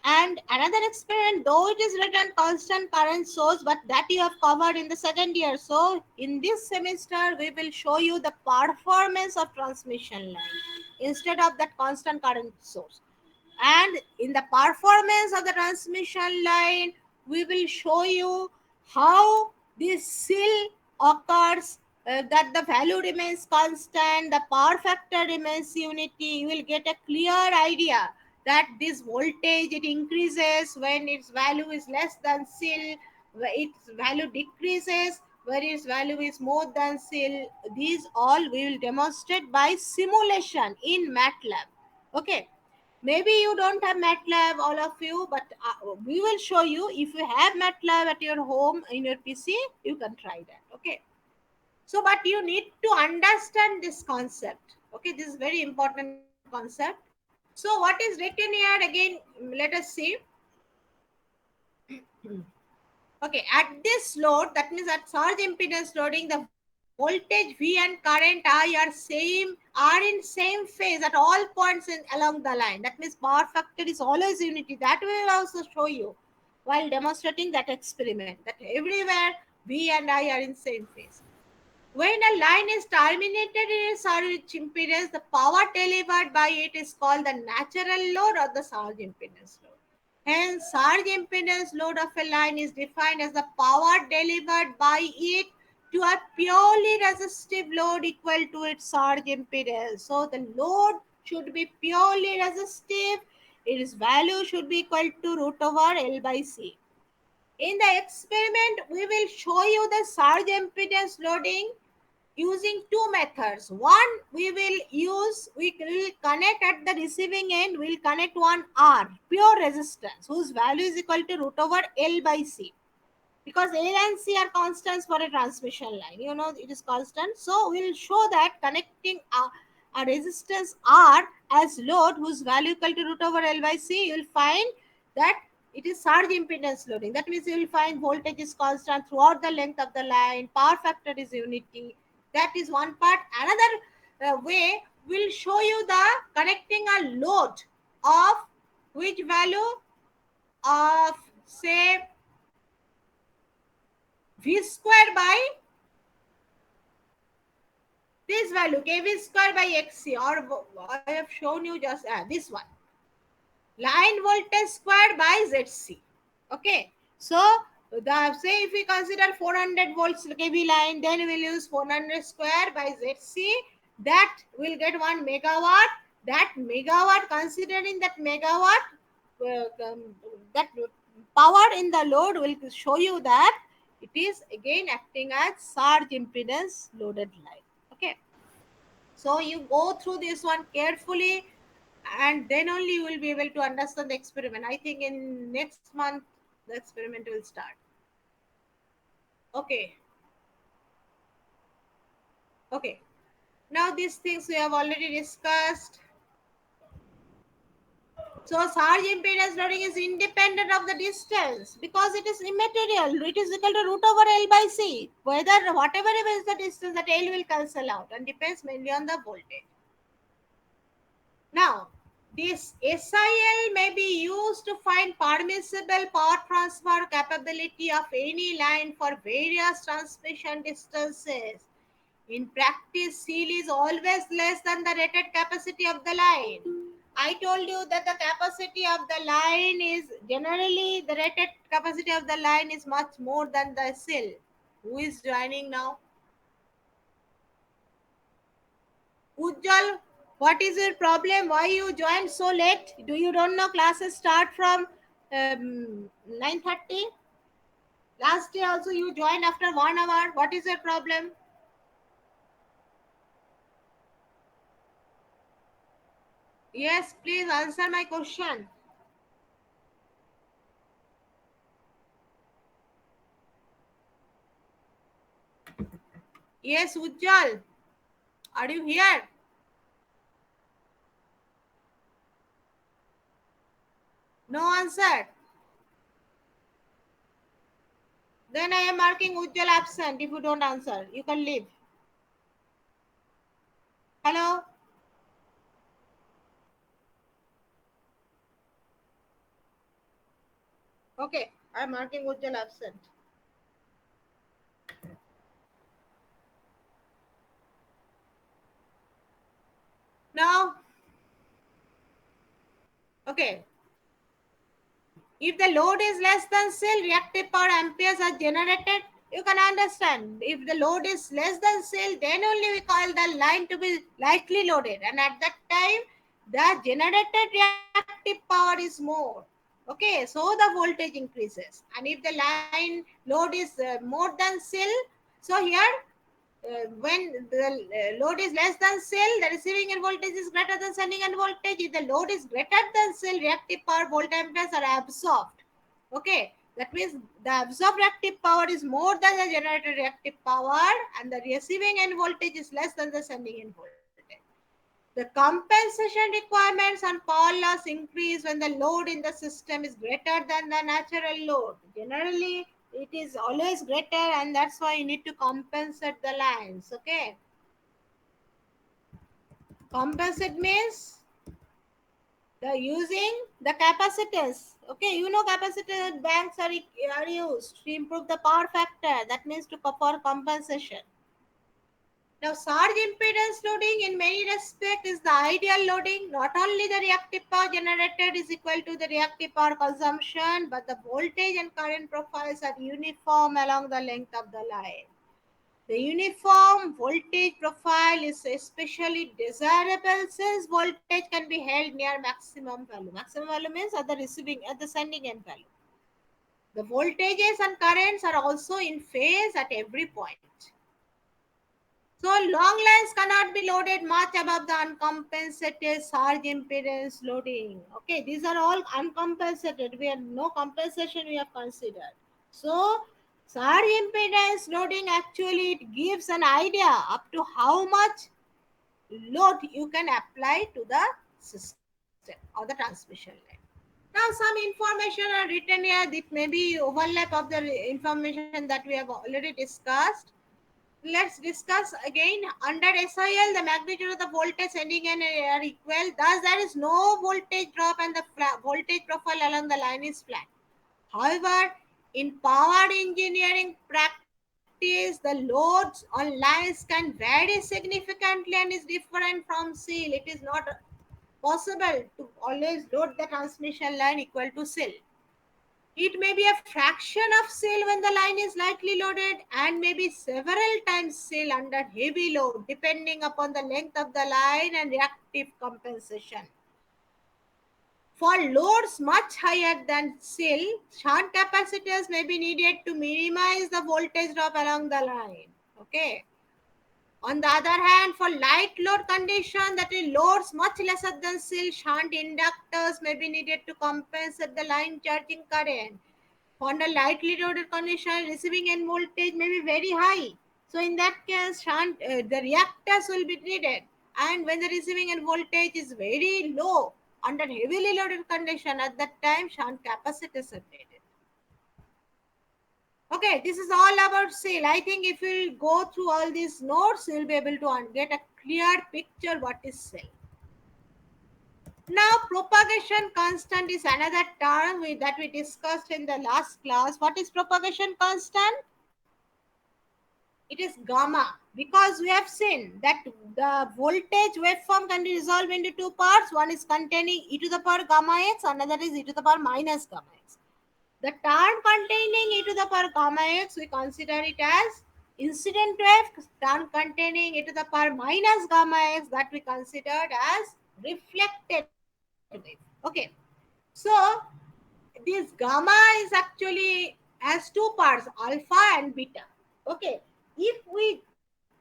And another experiment, though it is written constant current source, but that you have covered in the second year. So in this semester, we will show you the performance of transmission line instead of that constant current source. And in the performance of the transmission line, we will show you how this SIL occurs, that the value remains constant, the power factor remains unity. You will get a clear idea that this voltage, it increases when its value is less than SIL, its value decreases where its value is more than SIL. These all we will demonstrate by simulation in MATLAB. Okay, maybe you don't have MATLAB, all of you, but we will show you. If you have MATLAB at your home in your PC, you can try that. Okay, so but you need to understand this concept. Okay, this is very important concept. So what is written here again, let us see. Okay, at this load, that means at surge impedance loading, the voltage V and current I are in same phase at all points along the line. That means power factor is always unity. That we will also show you while demonstrating that experiment, that everywhere V and I are in same phase. When a line is terminated in its surge impedance, the power delivered by it is called the natural load or the surge impedance load. Hence, surge impedance load of a line is defined as the power delivered by it to a purely resistive load equal to its surge impedance. So, the load should be purely resistive. Its value should be equal to root over L by C. In the experiment, we will show you the surge impedance loading using two methods. One, we will connect at the receiving end, we'll connect one R, pure resistance, whose value is equal to root over L by C. Because L and C are constants for a transmission line. You know it is constant. So we'll show that connecting a resistance R as load whose value equal to root over L by C, you'll find that it is surge impedance loading. That means you will find voltage is constant throughout the length of the line, power factor is unity. That is one part. Another way will show you the connecting a load of which value of say V square by this value kV square by XC, or I have shown you just this one, line voltage square by ZC. Okay, so say if we consider 400 volts kV line, then we will use 400 square by ZC. That will get 1 megawatt. That megawatt, considering that megawatt, that power in the load will show you that it is again acting as surge impedance loaded line. Okay, so you go through this one carefully, and then only you will be able to understand the experiment. I think in next month the experiment will start. Okay. Okay, now these things we have already discussed. So surge impedance loading is independent of the distance because it is immaterial. It is equal to root over L by C. Whatever is the distance, that L will cancel out and depends mainly on the voltage. Now, this SIL may be used to find permissible power transfer capability of any line for various transmission distances. In practice, seal is always less than the rated capacity of the line. I told you that the capacity of the line is generally the rated capacity of the line is much more than the seal. Who is joining now? Ujjal, what is your problem? Why you joined so late? Do you don't know classes start from 9:30? Last day also you joined after 1 hour. What is your problem? Yes, please answer my question. Yes, Ujjal, are you here? No answer. Then I am marking Ujjal absent if you don't answer. You can leave. Hello? Okay, I am marking Ujjal absent. Now, okay. If the load is less than cell, reactive power amperes are generated. You can understand. If the load is less than cell, then only we call the line to be lightly loaded. And at that time, the generated reactive power is more. Okay, so the voltage increases. And if the line load is more than cell, so here when the load is less than cell, the receiving end voltage is greater than sending end voltage. If the load is greater than cell, reactive power voltamperes are absorbed. Okay, that means the absorbed reactive power is more than the generated reactive power, and the receiving end voltage is less than the sending end voltage. The compensation requirements and power loss increase when the load in the system is greater than the natural load. Generally, it is always greater, and that's why you need to compensate the lines. Okay. Compensate means the using the capacitors. Okay, you know capacitor banks are used to improve the power factor. That means to for compensation. Now, surge impedance loading in many respects is the ideal loading. Not only the reactive power generated is equal to the reactive power consumption, but the voltage and current profiles are uniform along the length of the line. The uniform voltage profile is especially desirable since voltage can be held near maximum value. Maximum value means at the sending end value. The voltages and currents are also in phase at every point. So long lines cannot be loaded much above the uncompensated surge impedance loading. Okay, these are all uncompensated. We have no compensation we have considered. So surge impedance loading actually it gives an idea up to how much load you can apply to the system or the transmission line. Now some information are written here that may be overlap of the information that we have already discussed. Let's discuss again. Under SIL, the magnitude of the voltage sending in are equal. Thus, there is no voltage drop and the voltage profile along the line is flat. However, in power engineering practice, the loads on lines can vary significantly and is different from SIL. It is not possible to always load the transmission line equal to SIL. It may be a fraction of SIL when the line is lightly loaded and maybe several times SIL under heavy load depending upon the length of the line and reactive compensation. For loads much higher than SIL, shunt capacitors may be needed to minimize the voltage drop along the line. Okay. On the other hand, for light load condition that is loads much lesser than SIL, shunt inductors may be needed to compensate the line charging current. On a lightly loaded condition, receiving end voltage may be very high. So in that case, the reactors will be needed. And when the receiving end voltage is very low, under heavily loaded condition, at that time, shunt capacitors are needed. Okay, this is all about SIL. I think if you go through all these notes, you'll be able to get a clear picture what is SIL. Now, propagation constant is another term that we discussed in the last class. What is propagation constant? It is gamma, because we have seen that the voltage waveform can be resolved into two parts. One is containing e to the power gamma x, another is e to the power minus gamma x. The term containing e to the power gamma x, we consider it as incident wave. Term containing e to the power minus gamma x, that we considered as reflected wave. Okay. So this gamma is actually has two parts, alpha and beta. Okay. If we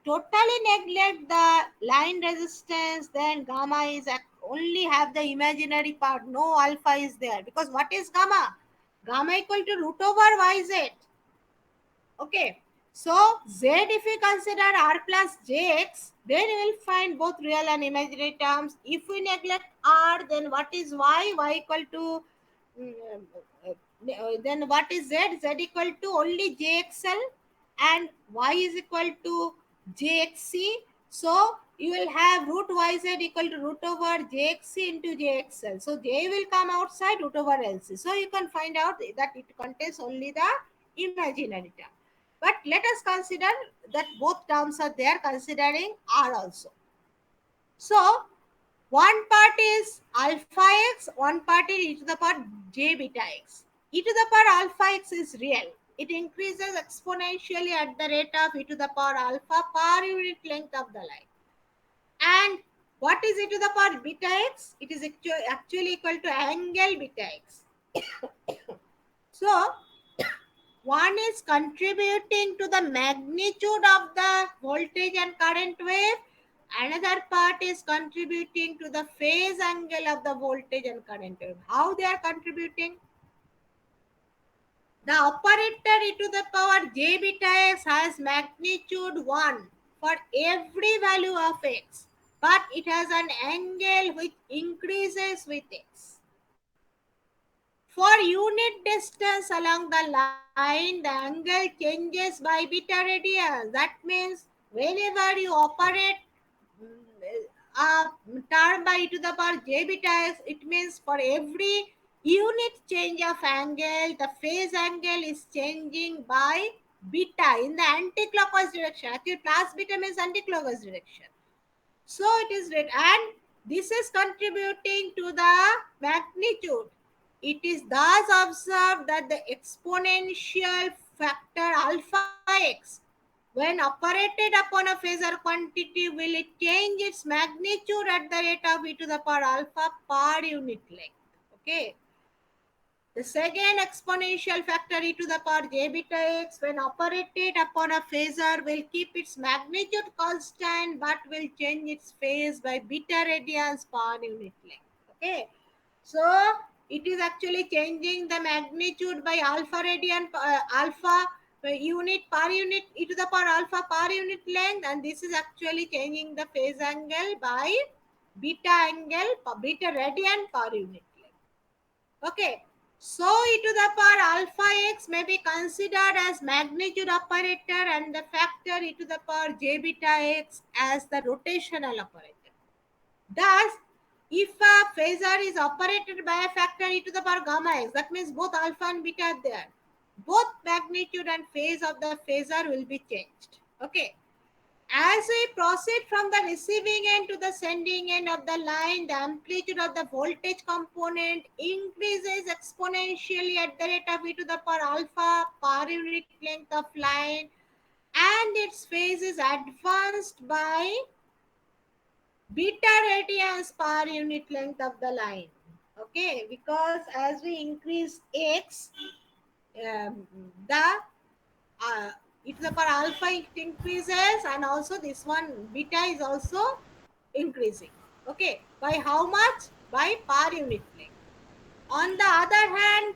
totally neglect the line resistance, then gamma is only have the imaginary part. No alpha is there, because what is gamma? Gamma equal to root over yz. Okay. So z, if we consider r plus jx, then we will find both real and imaginary terms. If we neglect r, then what is y? Y equal to then what is z? Z equal to only jxl and y is equal to jxc. So you will have root yz equal to root over jxc into jxl. So j will come outside root over lc. So you can find out that it contains only the imaginary term. But let us consider that both terms are there, considering r also. So one part is alpha x, one part is e to the power j beta x. E to the power alpha x is real. It increases exponentially at the rate of e to the power alpha per unit length of the line. And what is e to the power beta x? It is actually equal to angle beta x. So one is contributing to the magnitude of the voltage and current wave. Another part is contributing to the phase angle of the voltage and current wave. How they are contributing? The operator e to the power j beta x has magnitude 1 for every value of x, but it has an angle which increases with x. For unit distance along the line, the angle changes by beta radians. That means whenever you operate a term by e to the power j beta x, it means for every unit change of angle, the phase angle is changing by beta in the anti-clockwise direction. Actually, plus beta means anti-clockwise direction. So it is red, and this is contributing to the magnitude. It is thus observed that the exponential factor alpha x, when operated upon a phasor quantity, will it change its magnitude at the rate of e to the power alpha per unit length. Okay. The second exponential factor e to the power j beta x, when operated upon a phasor, will keep its magnitude constant but will change its phase by beta radians per unit length. Okay, so it is actually changing the magnitude by alpha radian alpha unit per unit e to the power alpha per unit length, and this is actually changing the phase angle by beta radian per unit length. Okay, so e to the power alpha x may be considered as magnitude operator and the factor e to the power j beta x as the rotational operator. Thus, if a phasor is operated by a factor e to the power gamma x, that means both alpha and beta are there. Both magnitude and phase of the phasor will be changed. Okay. As we proceed from the receiving end to the sending end of the line, the amplitude of the voltage component increases exponentially at the rate of e to the power alpha per unit length of line, and its phase is advanced by beta radians per unit length of the line. Okay, because as we increase x, the uh, e to the power alpha it increases, and also this one beta is also increasing. Okay, by how much? By per unit length. On the other hand,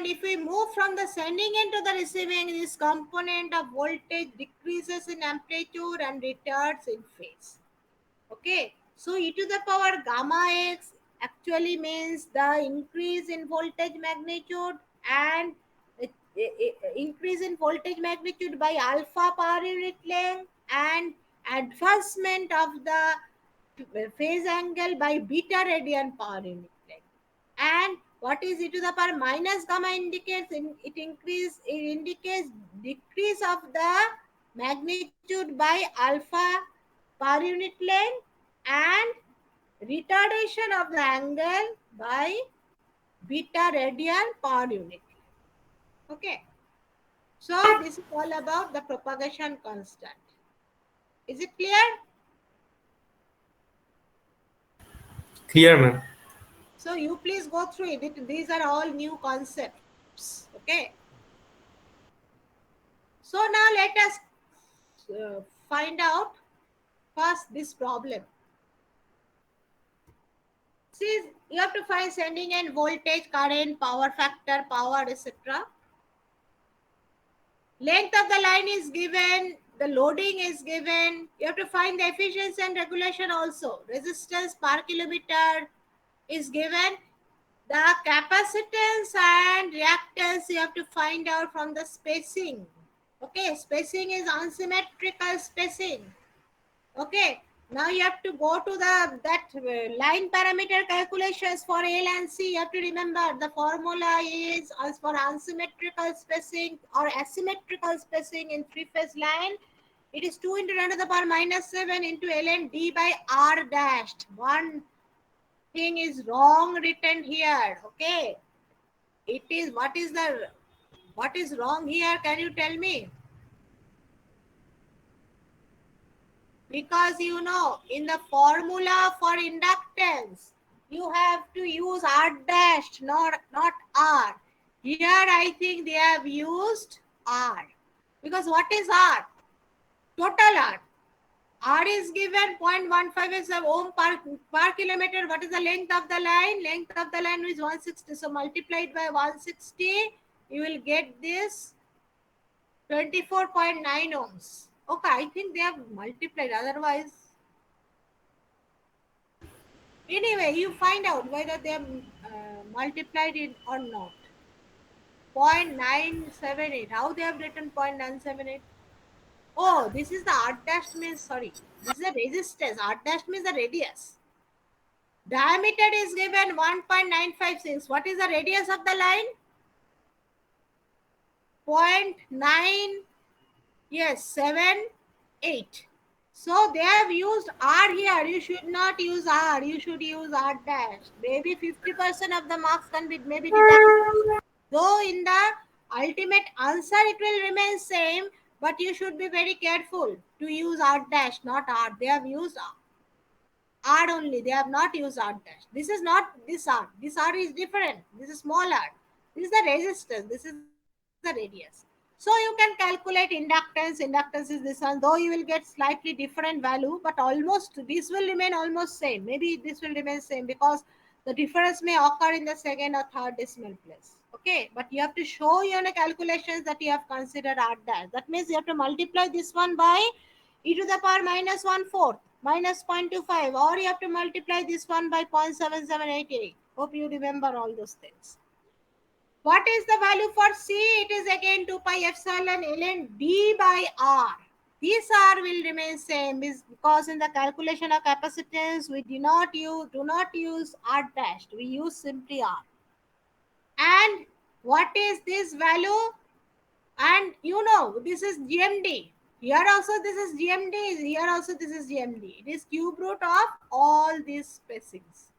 if we move from the sending end to the receiving, this component of voltage decreases in amplitude and returns in phase. Okay, so e to the power gamma x actually means the increase in voltage magnitude, and increase in voltage magnitude by alpha per unit length, and advancement of the phase angle by beta radian per unit length. And what is e to the power minus gamma indicates? It indicates decrease of the magnitude by alpha per unit length, and retardation of the angle by beta radian per unit length. Okay, so this is all about the propagation constant. Is it clear? Clear, ma'am. So you please go through it. These are all new concepts. Okay, so now let us find out first this problem. See, you have to find sending end voltage, current, power factor, power, etc. Length of the line is given, the loading is given. You have to find the efficiency and regulation also. Resistance per kilometer is given. The capacitance and reactance you have to find out from the spacing. Okay, spacing is unsymmetrical spacing. Okay, now you have to go to the line parameter calculations for L and C. You have to remember the formula is as for unsymmetrical spacing or asymmetrical spacing in three-phase line. It is 2 into 10 to the power minus 7 into ln d by r dashed. One thing is wrong written here. Okay, it is what is wrong here? Can you tell me? Because you know, in the formula for inductance, you have to use R dash, not R. Here, I think they have used R. Because what is R? Total R. R is given 0.15 is a ohm per kilometer. What is the length of the line? Length of the line is 160. So multiplied by 160, you will get this 24.9 ohms. Okay, I think they have multiplied. Otherwise, anyway, you find out whether they have multiplied it or not. 0.978. How they have written 0.978? Oh, this is the R dash means, sorry. This is the resistance. R dash means the radius. Diameter is given 1.956. What is the radius of the line? 0.9, yes, 78. So they have used R here. You should not use R. You should use R dash. Maybe 50% of the marks can be maybe deducted. Though in the ultimate answer it will remain same, but you should be very careful to use R dash, not R. They have used R only. They have not used R dash. This is not this R. This R is different. This is small R. This is the resistance. This is the radius. So you can calculate inductance. Inductance is this one. Though you will get slightly different value, but almost this will remain almost same. Maybe this will remain same because the difference may occur in the second or third decimal place. Okay, but you have to show your calculations that you have considered R dash. That means you have to multiply this one by e to the power minus 1/4 minus 0.25, or you have to multiply this one by 0.7788. Hope you remember all those things. What is the value for C? It is again 2 pi epsilon ln D by R. This R will remain same because in the calculation of capacitance we do not use R dash. We use simply R. And what is this value? And this is GMD. Here also this is GMD. Here also this is GMD. It is cube root of all these spacings.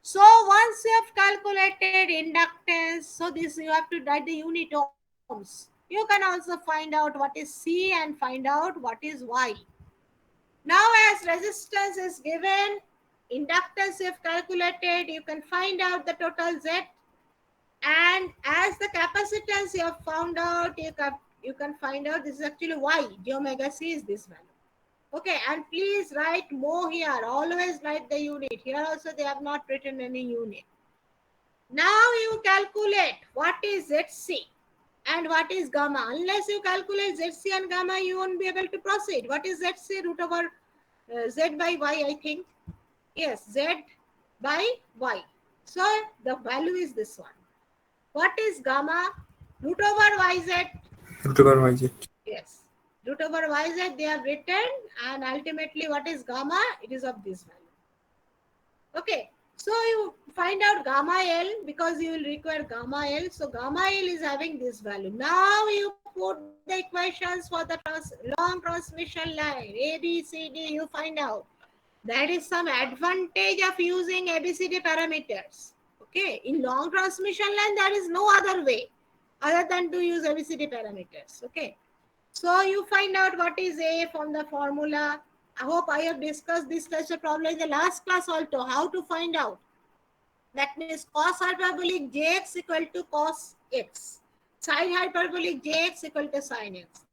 So once you have calculated inductance, so this you have to write the unit ohms. You can also find out what is C and find out what is Y. Now as resistance is given, inductance you have calculated, you can find out the total Z. And as the capacitance you have found out, you can find out this is actually Y. D omega C is this value. Okay, and please write more here. Always write the unit. Here also they have not written any unit. Now you calculate what is ZC and what is gamma. Unless you calculate ZC and gamma, you won't be able to proceed. What is ZC? Root over Z by Y, I think. Yes, Z by Y. So the value is this one. What is gamma? Root over YZ. Root over YZ. Yes. Root over YZ they have written, and ultimately what is gamma? It is of this value. Okay. So you find out gamma L because you will require gamma L. So gamma L is having this value. Now you put the equations for the long transmission line A, B, C, D. You find out. That is some advantage of using ABCD parameters. Okay. In long transmission line, there is no other way other than to use ABCD parameters. Okay. So you find out what is A from the formula. I hope I have discussed this such a problem in the last class also. How to find out? That means cos hyperbolic Jx equal to cos x. Sin hyperbolic Jx equal to sin x.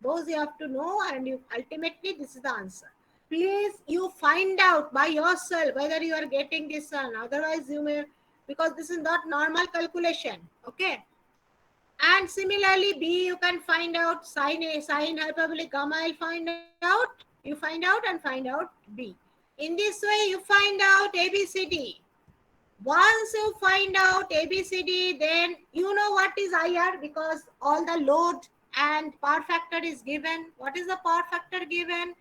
Those you have to know, and ultimately this is the answer. Please you find out by yourself whether you are getting this one. Otherwise you may, because this is not normal calculation. Okay. And similarly, B you can find out sin A, sin hyperbolic gamma. I'll find out. You find out and find out B. In this way, you find out ABCD. Once you find out ABCD, then you know what is IR because all the load and power factor is given. What is the power factor given?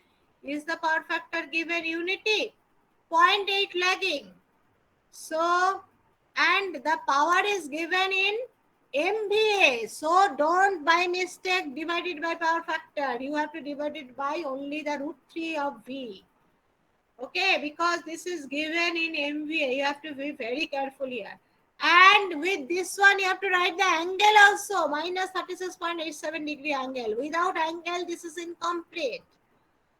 Is the power factor given unity? 0.8 lagging. So, and the power is given in MVA. So don't by mistake divide it by power factor. You have to divide it by only the root 3 of V. Okay, because this is given in MVA. You have to be very careful here. And with this one, you have to write the angle also. Minus 36.87 degree angle. Without angle, this is incomplete.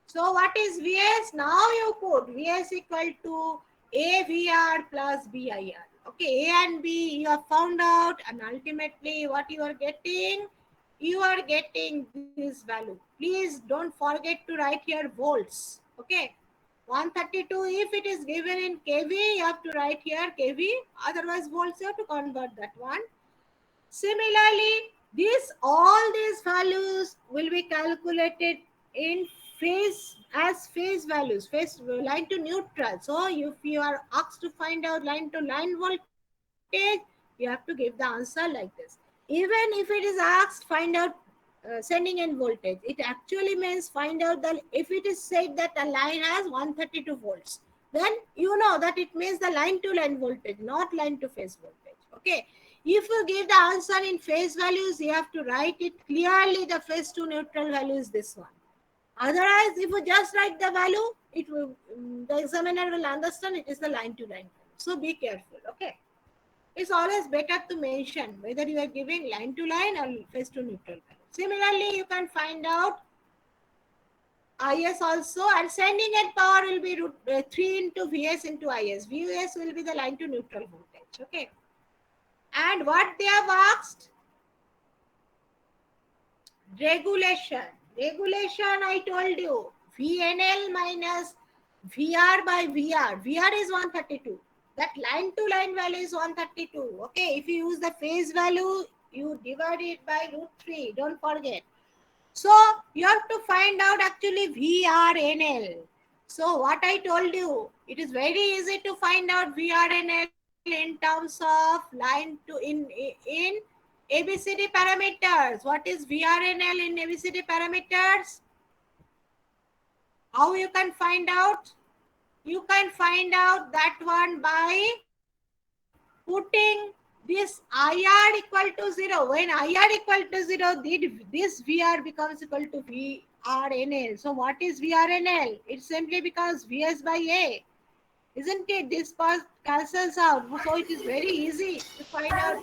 So what is VS? Now you put VS equal to AVR plus BIR. Okay, A and B you have found out, and ultimately what you are getting this value. Please don't forget to write here volts. Okay, 132 if it is given in kV, you have to write here kV. Otherwise volts you have to convert that one. Similarly, all these values will be calculated in phase as phase values, phase line to neutral. So if you are asked to find out line to line voltage, you have to give the answer like this. Even if it is asked find out sending end voltage, it actually means find out that if it is said that a line has 132 volts, then you know that it means the line to line voltage, not line to phase voltage. Okay. If you give the answer in phase values, you have to write it clearly. The phase to neutral value is this one. Otherwise, if you just write the value, it will the examiner will understand it is the line to line. So be careful. Okay. It's always better to mention whether you are giving line to line or phase to neutral value. Similarly, you can find out IS also, and sending end power will be 3 into Vs into IS. Vs will be the line to neutral voltage. Okay. And what they have asked? Regulation. Regulation, I told you. VNL minus VR by VR. VR is 132. That line to line value is 132. Okay. If you use the phase value, you divide it by √3. Don't forget. So you have to find out actually VRNL. So what I told you, it is very easy to find out VRNL in terms of line to in ABCD parameters. What is VRNL in ABCD parameters? How you can find out? You can find out that one by putting this IR equal to 0. When IR equal to 0, this VR becomes equal to VRNL. So what is VRNL? It simply becomes VS by A. Isn't it? This part cancels out. So it is very easy to find out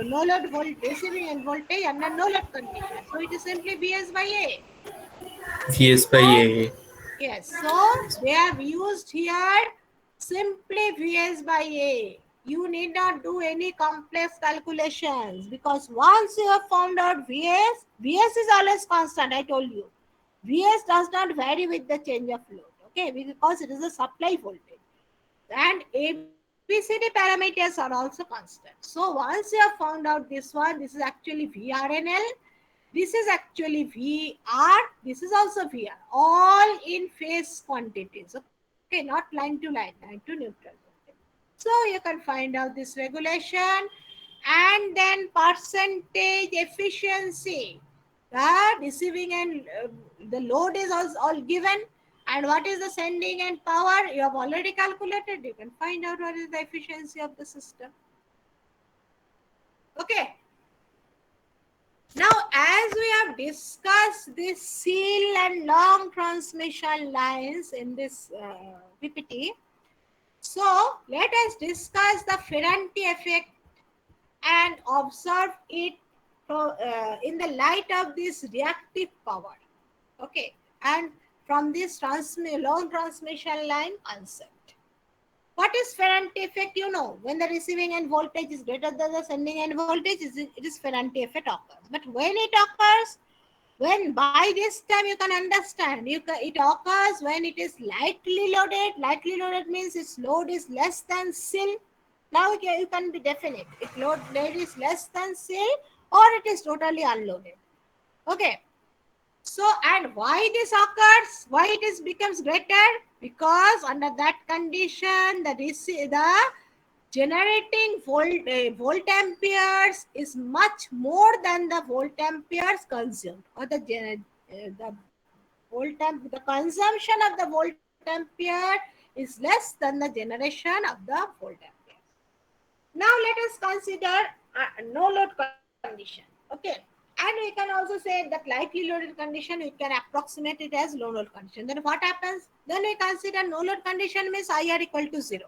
no load voltage, receiving end voltage under no load condition. So it is simply VS by A. Vs by A. Yes. So they have used here simply Vs by A. You need not do any complex calculations, because once you have found out Vs is always constant. I told you. Vs does not vary with the change of load. Okay, because it is a supply voltage. And ABCD parameters are also constant. So once you have found out this one, this is actually VRNL. This is actually VR. This is also VR. All in phase quantities. Okay, not line to line, line to neutral. So you can find out this regulation, and then percentage efficiency. The receiving and the load is also all given. And what is the sending end power? You have already calculated. You can find out what is the efficiency of the system. Okay. Now, as we have discussed this seal and long transmission lines in this PPT, so let us discuss the Ferranti effect and observe it in the light of this reactive power. Okay, and from this long transmission line concept. What is Ferranti effect? You know, when the receiving end voltage is greater than the sending end voltage, it is Ferranti effect occurs. But when it occurs, when by this time you can understand, it occurs when it is lightly loaded. Lightly loaded means its load is less than CIL. Now you can be definite. If load is less than CIL, or it is totally unloaded. Okay. So, and why this occurs? Why it becomes greater? Because under that condition, the generating volt amperes is much more than the volt amperes consumed, or the consumption of the volt ampere is less than the generation of the volt ampere. Now let us consider no load condition. Okay. And we can also say that lightly loaded condition, we can approximate it as low load condition. Then what happens? Then we consider no load condition means IR equal to 0.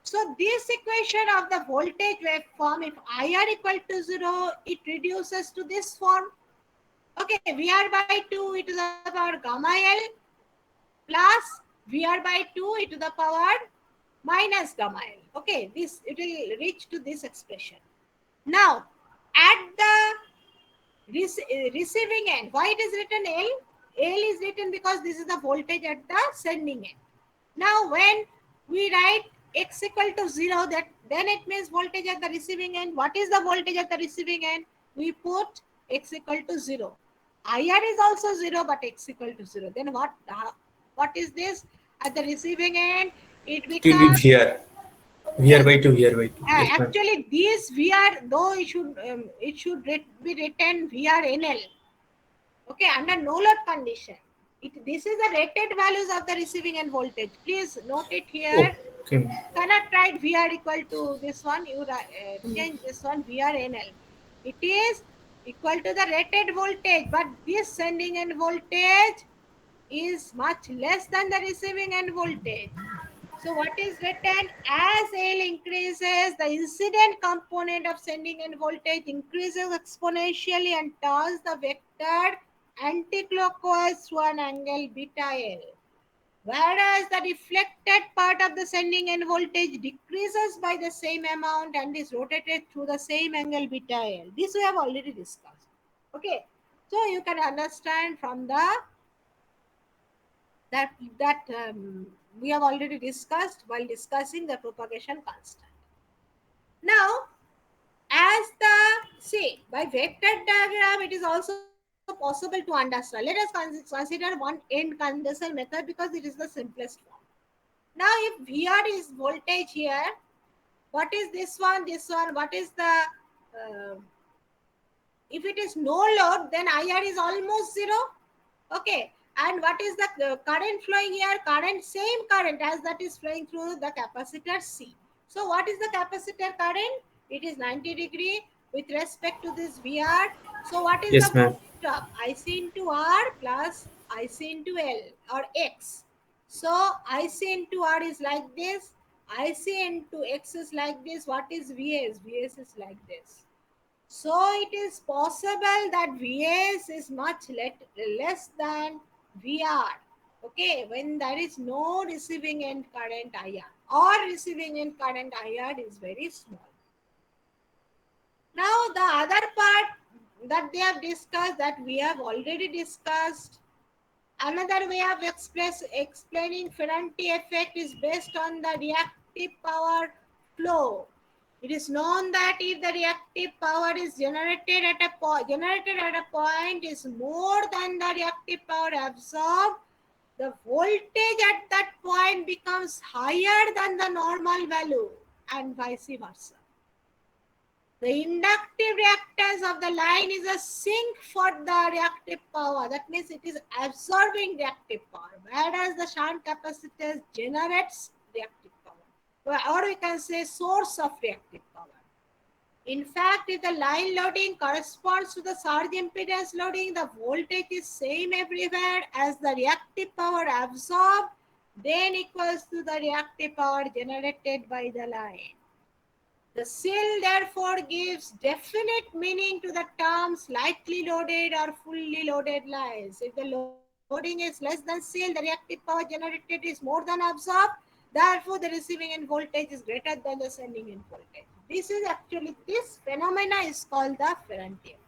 So this equation of the voltage waveform, if IR equal to 0, it reduces to this form. Okay, VR by 2 e to the power gamma L plus VR by 2 e to the power minus gamma L. Okay, this it will reach to this expression. Now, at the receiving end, why it is written L? L is written because this is the voltage at the sending end. Now, when we write X equal to 0, then it means voltage at the receiving end. What is the voltage at the receiving end? We put X equal to 0. IR is also 0, but X equal to 0. Then what is this? At the receiving end, it becomes VR by 2, VR by 2. Actually, this VR, though it should be written VRNL. Okay, under no load condition. This is the rated values of the receiving end voltage. Please note it here. Okay. Cannot write VR equal to this one. You change this one VR NL. It is equal to the rated voltage, but this sending end voltage is much less than the receiving end voltage. So what is written? As L increases, the incident component of sending end voltage increases exponentially and turns the vector anticlockwise through an angle beta L. Whereas the reflected part of the sending end voltage decreases by the same amount and is rotated through the same angle beta L. This we have already discussed. Okay. So you can understand from the that we have already discussed while discussing the propagation constant. Now, as the see by vector diagram, it is also possible to understand. Let us consider one end condenser method because it is the simplest form. Now, if VR is voltage here, what is this one? This one. What is the if it is no load, then IR is almost zero. Okay. And what is the current flowing here? Current, same current as that is flowing through the capacitor C. So what is the capacitor current? It is 90 degree with respect to this VR. So what is the Yes, ma'am. term? IC into R plus IC into L or X. So IC into R is like this. IC into X is like this. What is VS? VS is like this. So it is possible that Vs is much less than Vr. Okay, when there is no receiving end current IR or receiving end current IR is very small. Now the other part that they have discussed, that we have already discussed, another way of explaining Ferranti effect is based on the reactive power flow. It is known that if the reactive power is generated at a point is more than the reactive power absorbed, the voltage at that point becomes higher than the normal value and vice versa. The inductive reactance of the line is a sink for the reactive power. That means it is absorbing reactive power, whereas the shunt capacitor generates reactive power, or we can say source of reactive power. In fact, if the line loading corresponds to the surge impedance loading, the voltage is same everywhere as the reactive power absorbed, then equals to the reactive power generated by the line. The CIL therefore gives definite meaning to the terms lightly loaded or fully loaded lines. If the loading is less than CIL, the reactive power generated is more than absorbed. Therefore, the receiving end voltage is greater than the sending end voltage. This phenomena is called the Ferranti effect.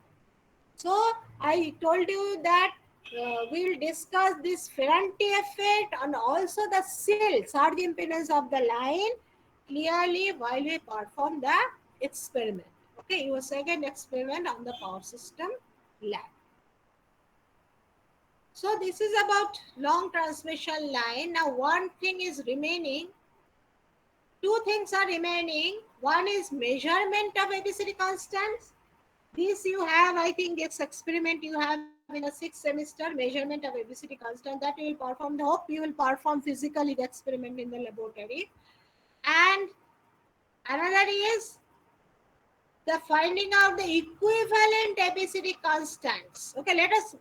So, I told you that we will discuss this Ferranti effect and also the CIL, surge impedance of the line, clearly while we perform the experiment. Okay, your second experiment on the power system lab. So this is about long transmission line. Now one thing is remaining. Two things are remaining. One is measurement of ABCD constants. This you have, I think this experiment you have in the 6th semester, measurement of ABCD constant, that you will perform. The hope you will perform physically the experiment in the laboratory. And another is the finding out the equivalent ABCD constants. Okay, let us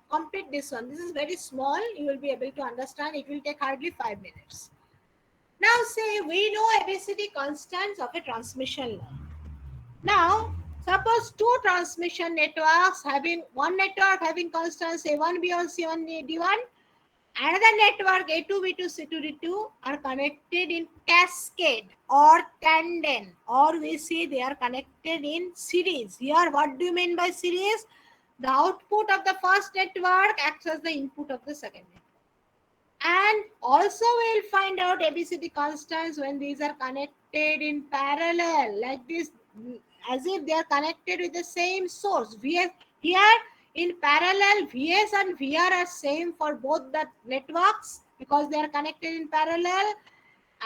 complete this one. This is very small. You will be able to understand. It will take hardly 5 minutes. Now say we know ABCD constants of a transmission line. Now, suppose two transmission networks having one network having constants A1, B1, C1, D1, another network A2, B2, C2, D2 are connected in cascade or tandem, or we see they are connected in series. Here, what do you mean by series? The output of the first network acts as the input of the second network. And also we'll find out ABCD constants when these are connected in parallel, like this, as if they are connected with the same source. Here in parallel, VS and VR are same for both the networks because they are connected in parallel.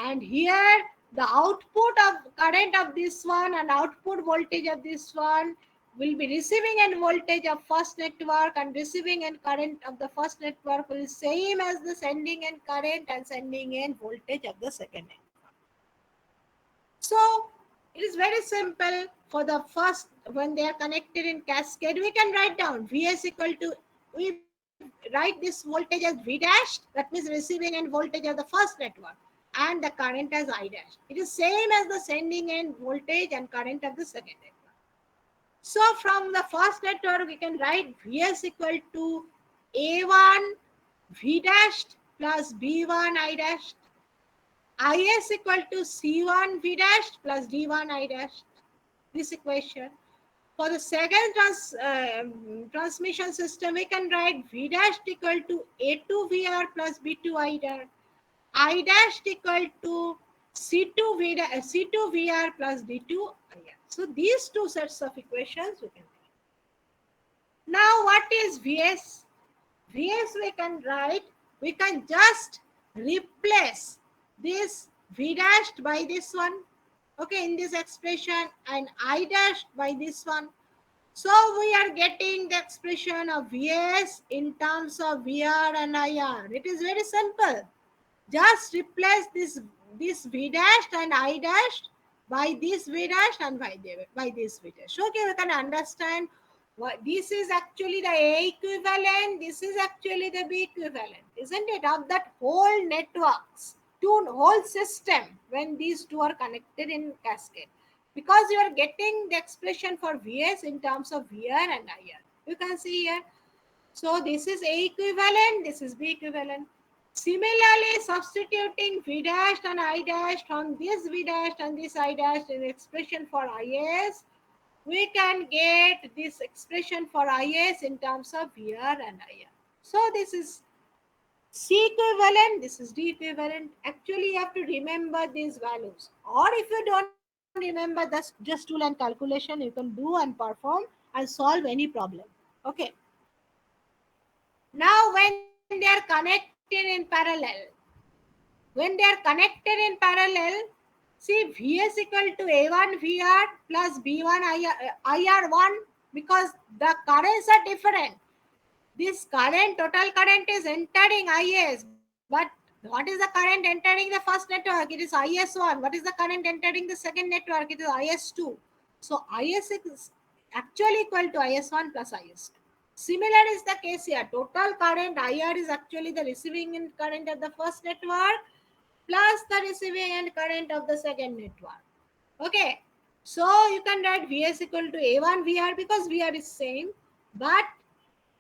And here the output of current of this one and output voltage of this one will be receiving end voltage of first network, and receiving end current of the first network will be same as the sending end current and sending end voltage of the second network. So it is very simple. For the first, when they are connected in cascade, we can write down Vs equal to, we write this voltage as V dash, that means receiving end voltage of the first network, and the current as I dash. It is same as the sending end voltage and current of the second network. So from the first network, we can write Vs equal to A1 V dashed plus B1 I dashed. Is equal to C1 V dash plus D1 I dash. This equation. For the second transmission system, we can write V dash equal to A2 VR plus B2 I dash. I dash equal to C2 VR plus D2 IR. So these two sets of equations we can write. Now what is Vs? Vs we can write, we can just replace this V dashed by this one, okay, in this expression, and I dashed by this one. So we are getting the expression of Vs in terms of Vr and IR. It is very simple. Just replace this V dashed and I dashed by this V dashed and by this V dashed. Okay, we can understand what this is actually the A equivalent, this is actually the B equivalent, isn't it? Of that whole networks, whole system, when these two are connected in cascade. Because you are getting the expression for Vs in terms of Vr and IR. You can see here. So this is A equivalent, this is B equivalent. Similarly, substituting V dashed and I dashed from this V dashed and this I dashed in expression for Is, we can get this expression for Is in terms of Vr and IR. So this is C equivalent, this is D equivalent. Actually, you have to remember these values. Or if you don't remember, that's just tool and calculation you can do and perform and solve any problem. Okay. Now when they are connected in parallel, see Vs equal to A1 VR plus B1 IR1, because the currents are different. This current, total current is entering Is, but what is the current entering the first network? It is Is1. What is the current entering the second network? It is Is2. So Is is actually equal to Is1 plus Is2. Similar is the case here. Total current IR is actually the receiving end current of the first network plus the receiving end current of the second network. Okay. So you can write Vs equal to A1 VR because VR is same, but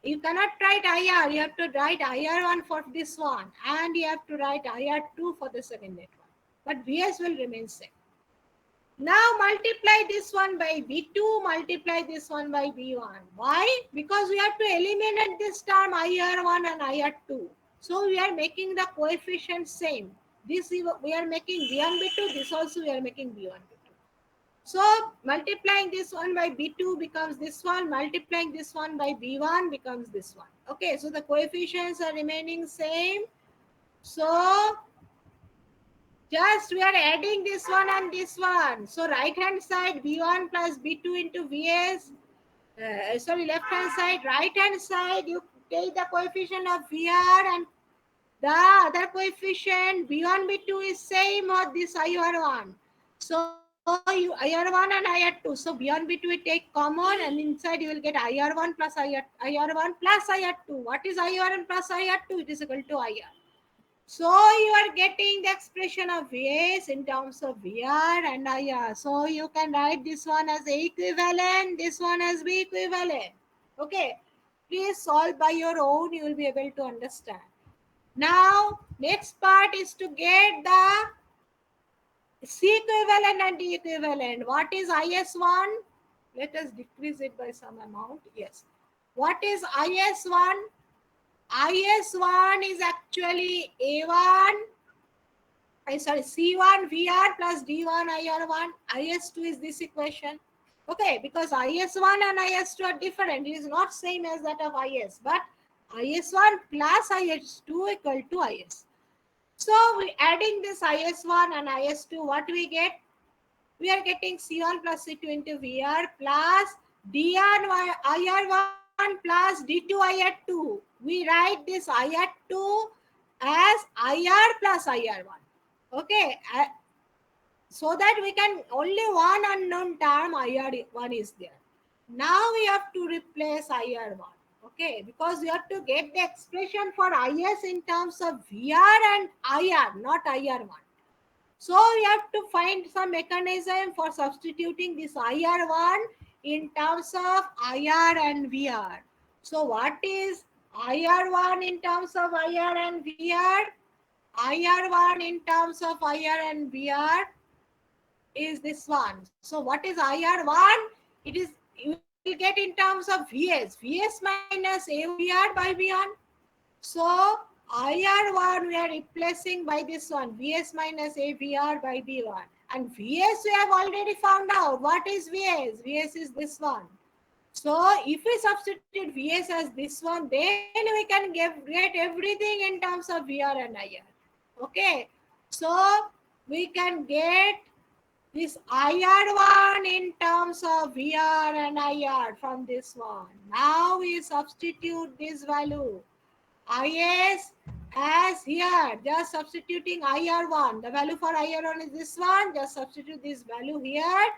you cannot write IR. You have to write IR1 for this one, and you have to write IR2 for the second network. But Vs will remain same. Now multiply this one by B2, multiply this one by B1. Why? Because we have to eliminate this term IR1 and IR2. So we are making the coefficient same. This we are making B1, B2. This also we are making B1, B2. So multiplying this one by B2 becomes this one. Multiplying this one by B1 becomes this one. Okay, so the coefficients are remaining same. So just we are adding this one and this one. So right hand side B1 plus B2 into Vs. Left hand side, right hand side, you take the coefficient of Vr and the other coefficient B1, B2 is same or this IR1. So you IR1 and IR2. So B1, B2 we take common and inside you will get IR1 plus IR1 plus IR2. What is IR1 plus IR2? It is equal to IR. So you are getting the expression of Vs in terms of Vr and IR. So you can write this one as A equivalent, this one as B equivalent. Okay. Please solve by your own. You will be able to understand. Now, next part is to get the C equivalent and D equivalent. What is IS1? Let us decrease it by some amount. Yes. What is IS1? IS1 is actually A1, C1 VR plus D1 IR1. IS2 is this equation. Okay, because IS1 and IS2 are different. It is not same as that of IS, but IS1 plus IS2 equal to IS. So we adding this IS1 and IS2, what we get? We are getting C1 plus C2 into VR plus IR1 plus D2 IR2. We write this IR2 as IR plus IR1. Okay. So that we can only one unknown term IR1 is there. Now we have to replace IR1. Okay, because we have to get the expression for IS in terms of VR and IR, not IR1. So we have to find some mechanism for substituting this IR1 in terms of IR and VR. So what is IR1 in terms of IR and VR? IR1 in terms of IR and VR is this one. So what is IR1? It is, you will get in terms of VS. VS minus AVR by V1. So IR1 we are replacing by this one, VS minus AVR by V1. And VS we have already found out. What is VS? VS is this one. So if we substitute VS as this one, then we can get everything in terms of VR and IR. Okay. So we can get this IR1 in terms of VR and IR from this one. Now we substitute this value. IS as here, just substituting IR1. The value for IR1 is this one. Just substitute this value here.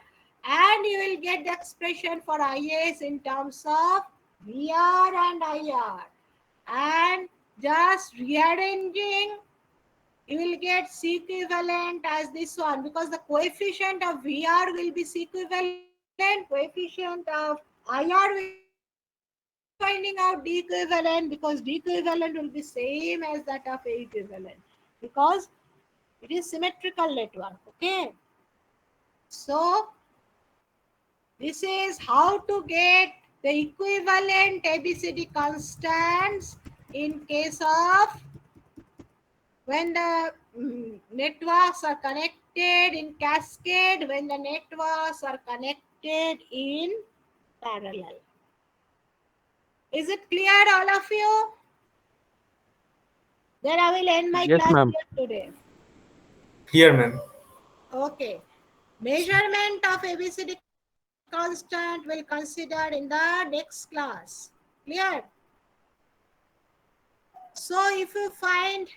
And you will get the expression for IS in terms of VR and IR. And just rearranging, you will get C equivalent as this one, because the coefficient of VR will be C equivalent, coefficient of IR will be finding out D equivalent, because D equivalent will be same as that of A equivalent, because it is symmetrical network. Okay. So this is how to get the equivalent ABCD constants in case of when the networks are connected in cascade, when the networks are connected in parallel. Is it clear, all of you? Then I will end my Yes, class ma'am. here today. Here, ma'am. Okay. Measurement of ABCD constant will consider in the next class. Clear? So if you find,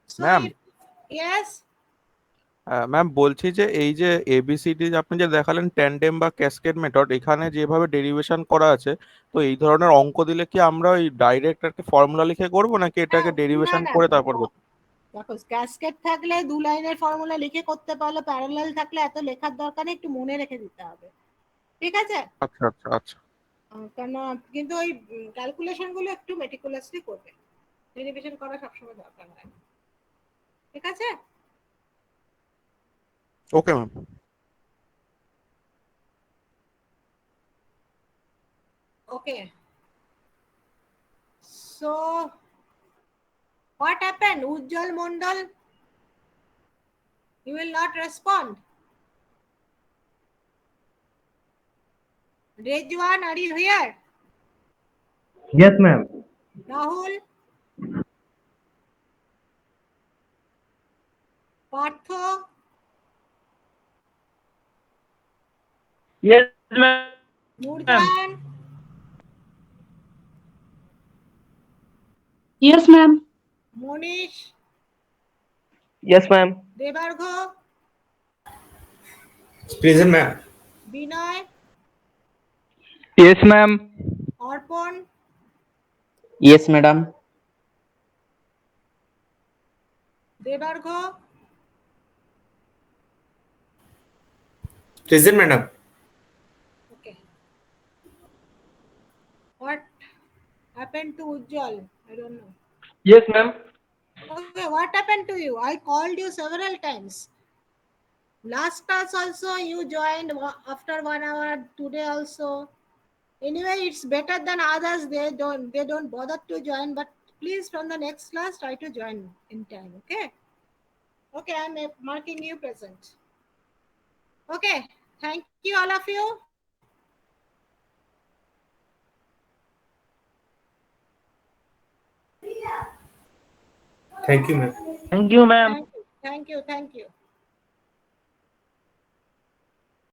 so Ma'am. if, yes, ma'am বলছি যে এই যে ABCD আপনি যে দেখালেন tandem বা cascade method, এখানে যেভাবে ডেরিভেশন করা আছে, তো এই ধরনের অঙ্ক দিলে কি আমরা ওই ডাইরেক্ট একটা ফর্মুলা লিখে করব, নাকি এটাকে না ডেরিভেশন না করে তারপর করব? দেখো, ক্যাসকেড থাকলে 2 লাইনের ফর্মুলা লিখে করতে পারলে, প্যারালাল থাকলে এত লেখার দরকার নেই, একটু মনে রেখে দিতে হবে। ঠিক আছে? আচ্ছা আচ্ছা আচ্ছা। কেন, কিন্তু ওই ক্যালকুলেশন গুলো একটু মেটিকুলাসলি করবে, ডেরিভেশন করা সবসময় দরকার হয়। ঠিক আছে? Okay ma'am. Okay. So what happened? Ujjwal Mondal, you will not respond. Rejwan, are you here? Yes, ma'am. Rahul? Partho? Yes, ma'am. Nurjan? Yes, ma'am. Monish? Yes, ma'am. Debargho? Present, ma'am. Binoy? Yes, ma'am. Arpon? Yes, madam. Debargho? Present, madam. Okay. What happened to Ujjwal? I don't know. Yes, ma'am. Okay, what happened to you? I called you several times. Last class also you joined after 1 hour, today also. Anyway, it's better than others. They don't bother to join, but please from the next class try to join in time. Okay. Okay, I'm marking you present. Okay, thank you all of you. Thank you, ma'am. Thank you, ma'am. Thank you.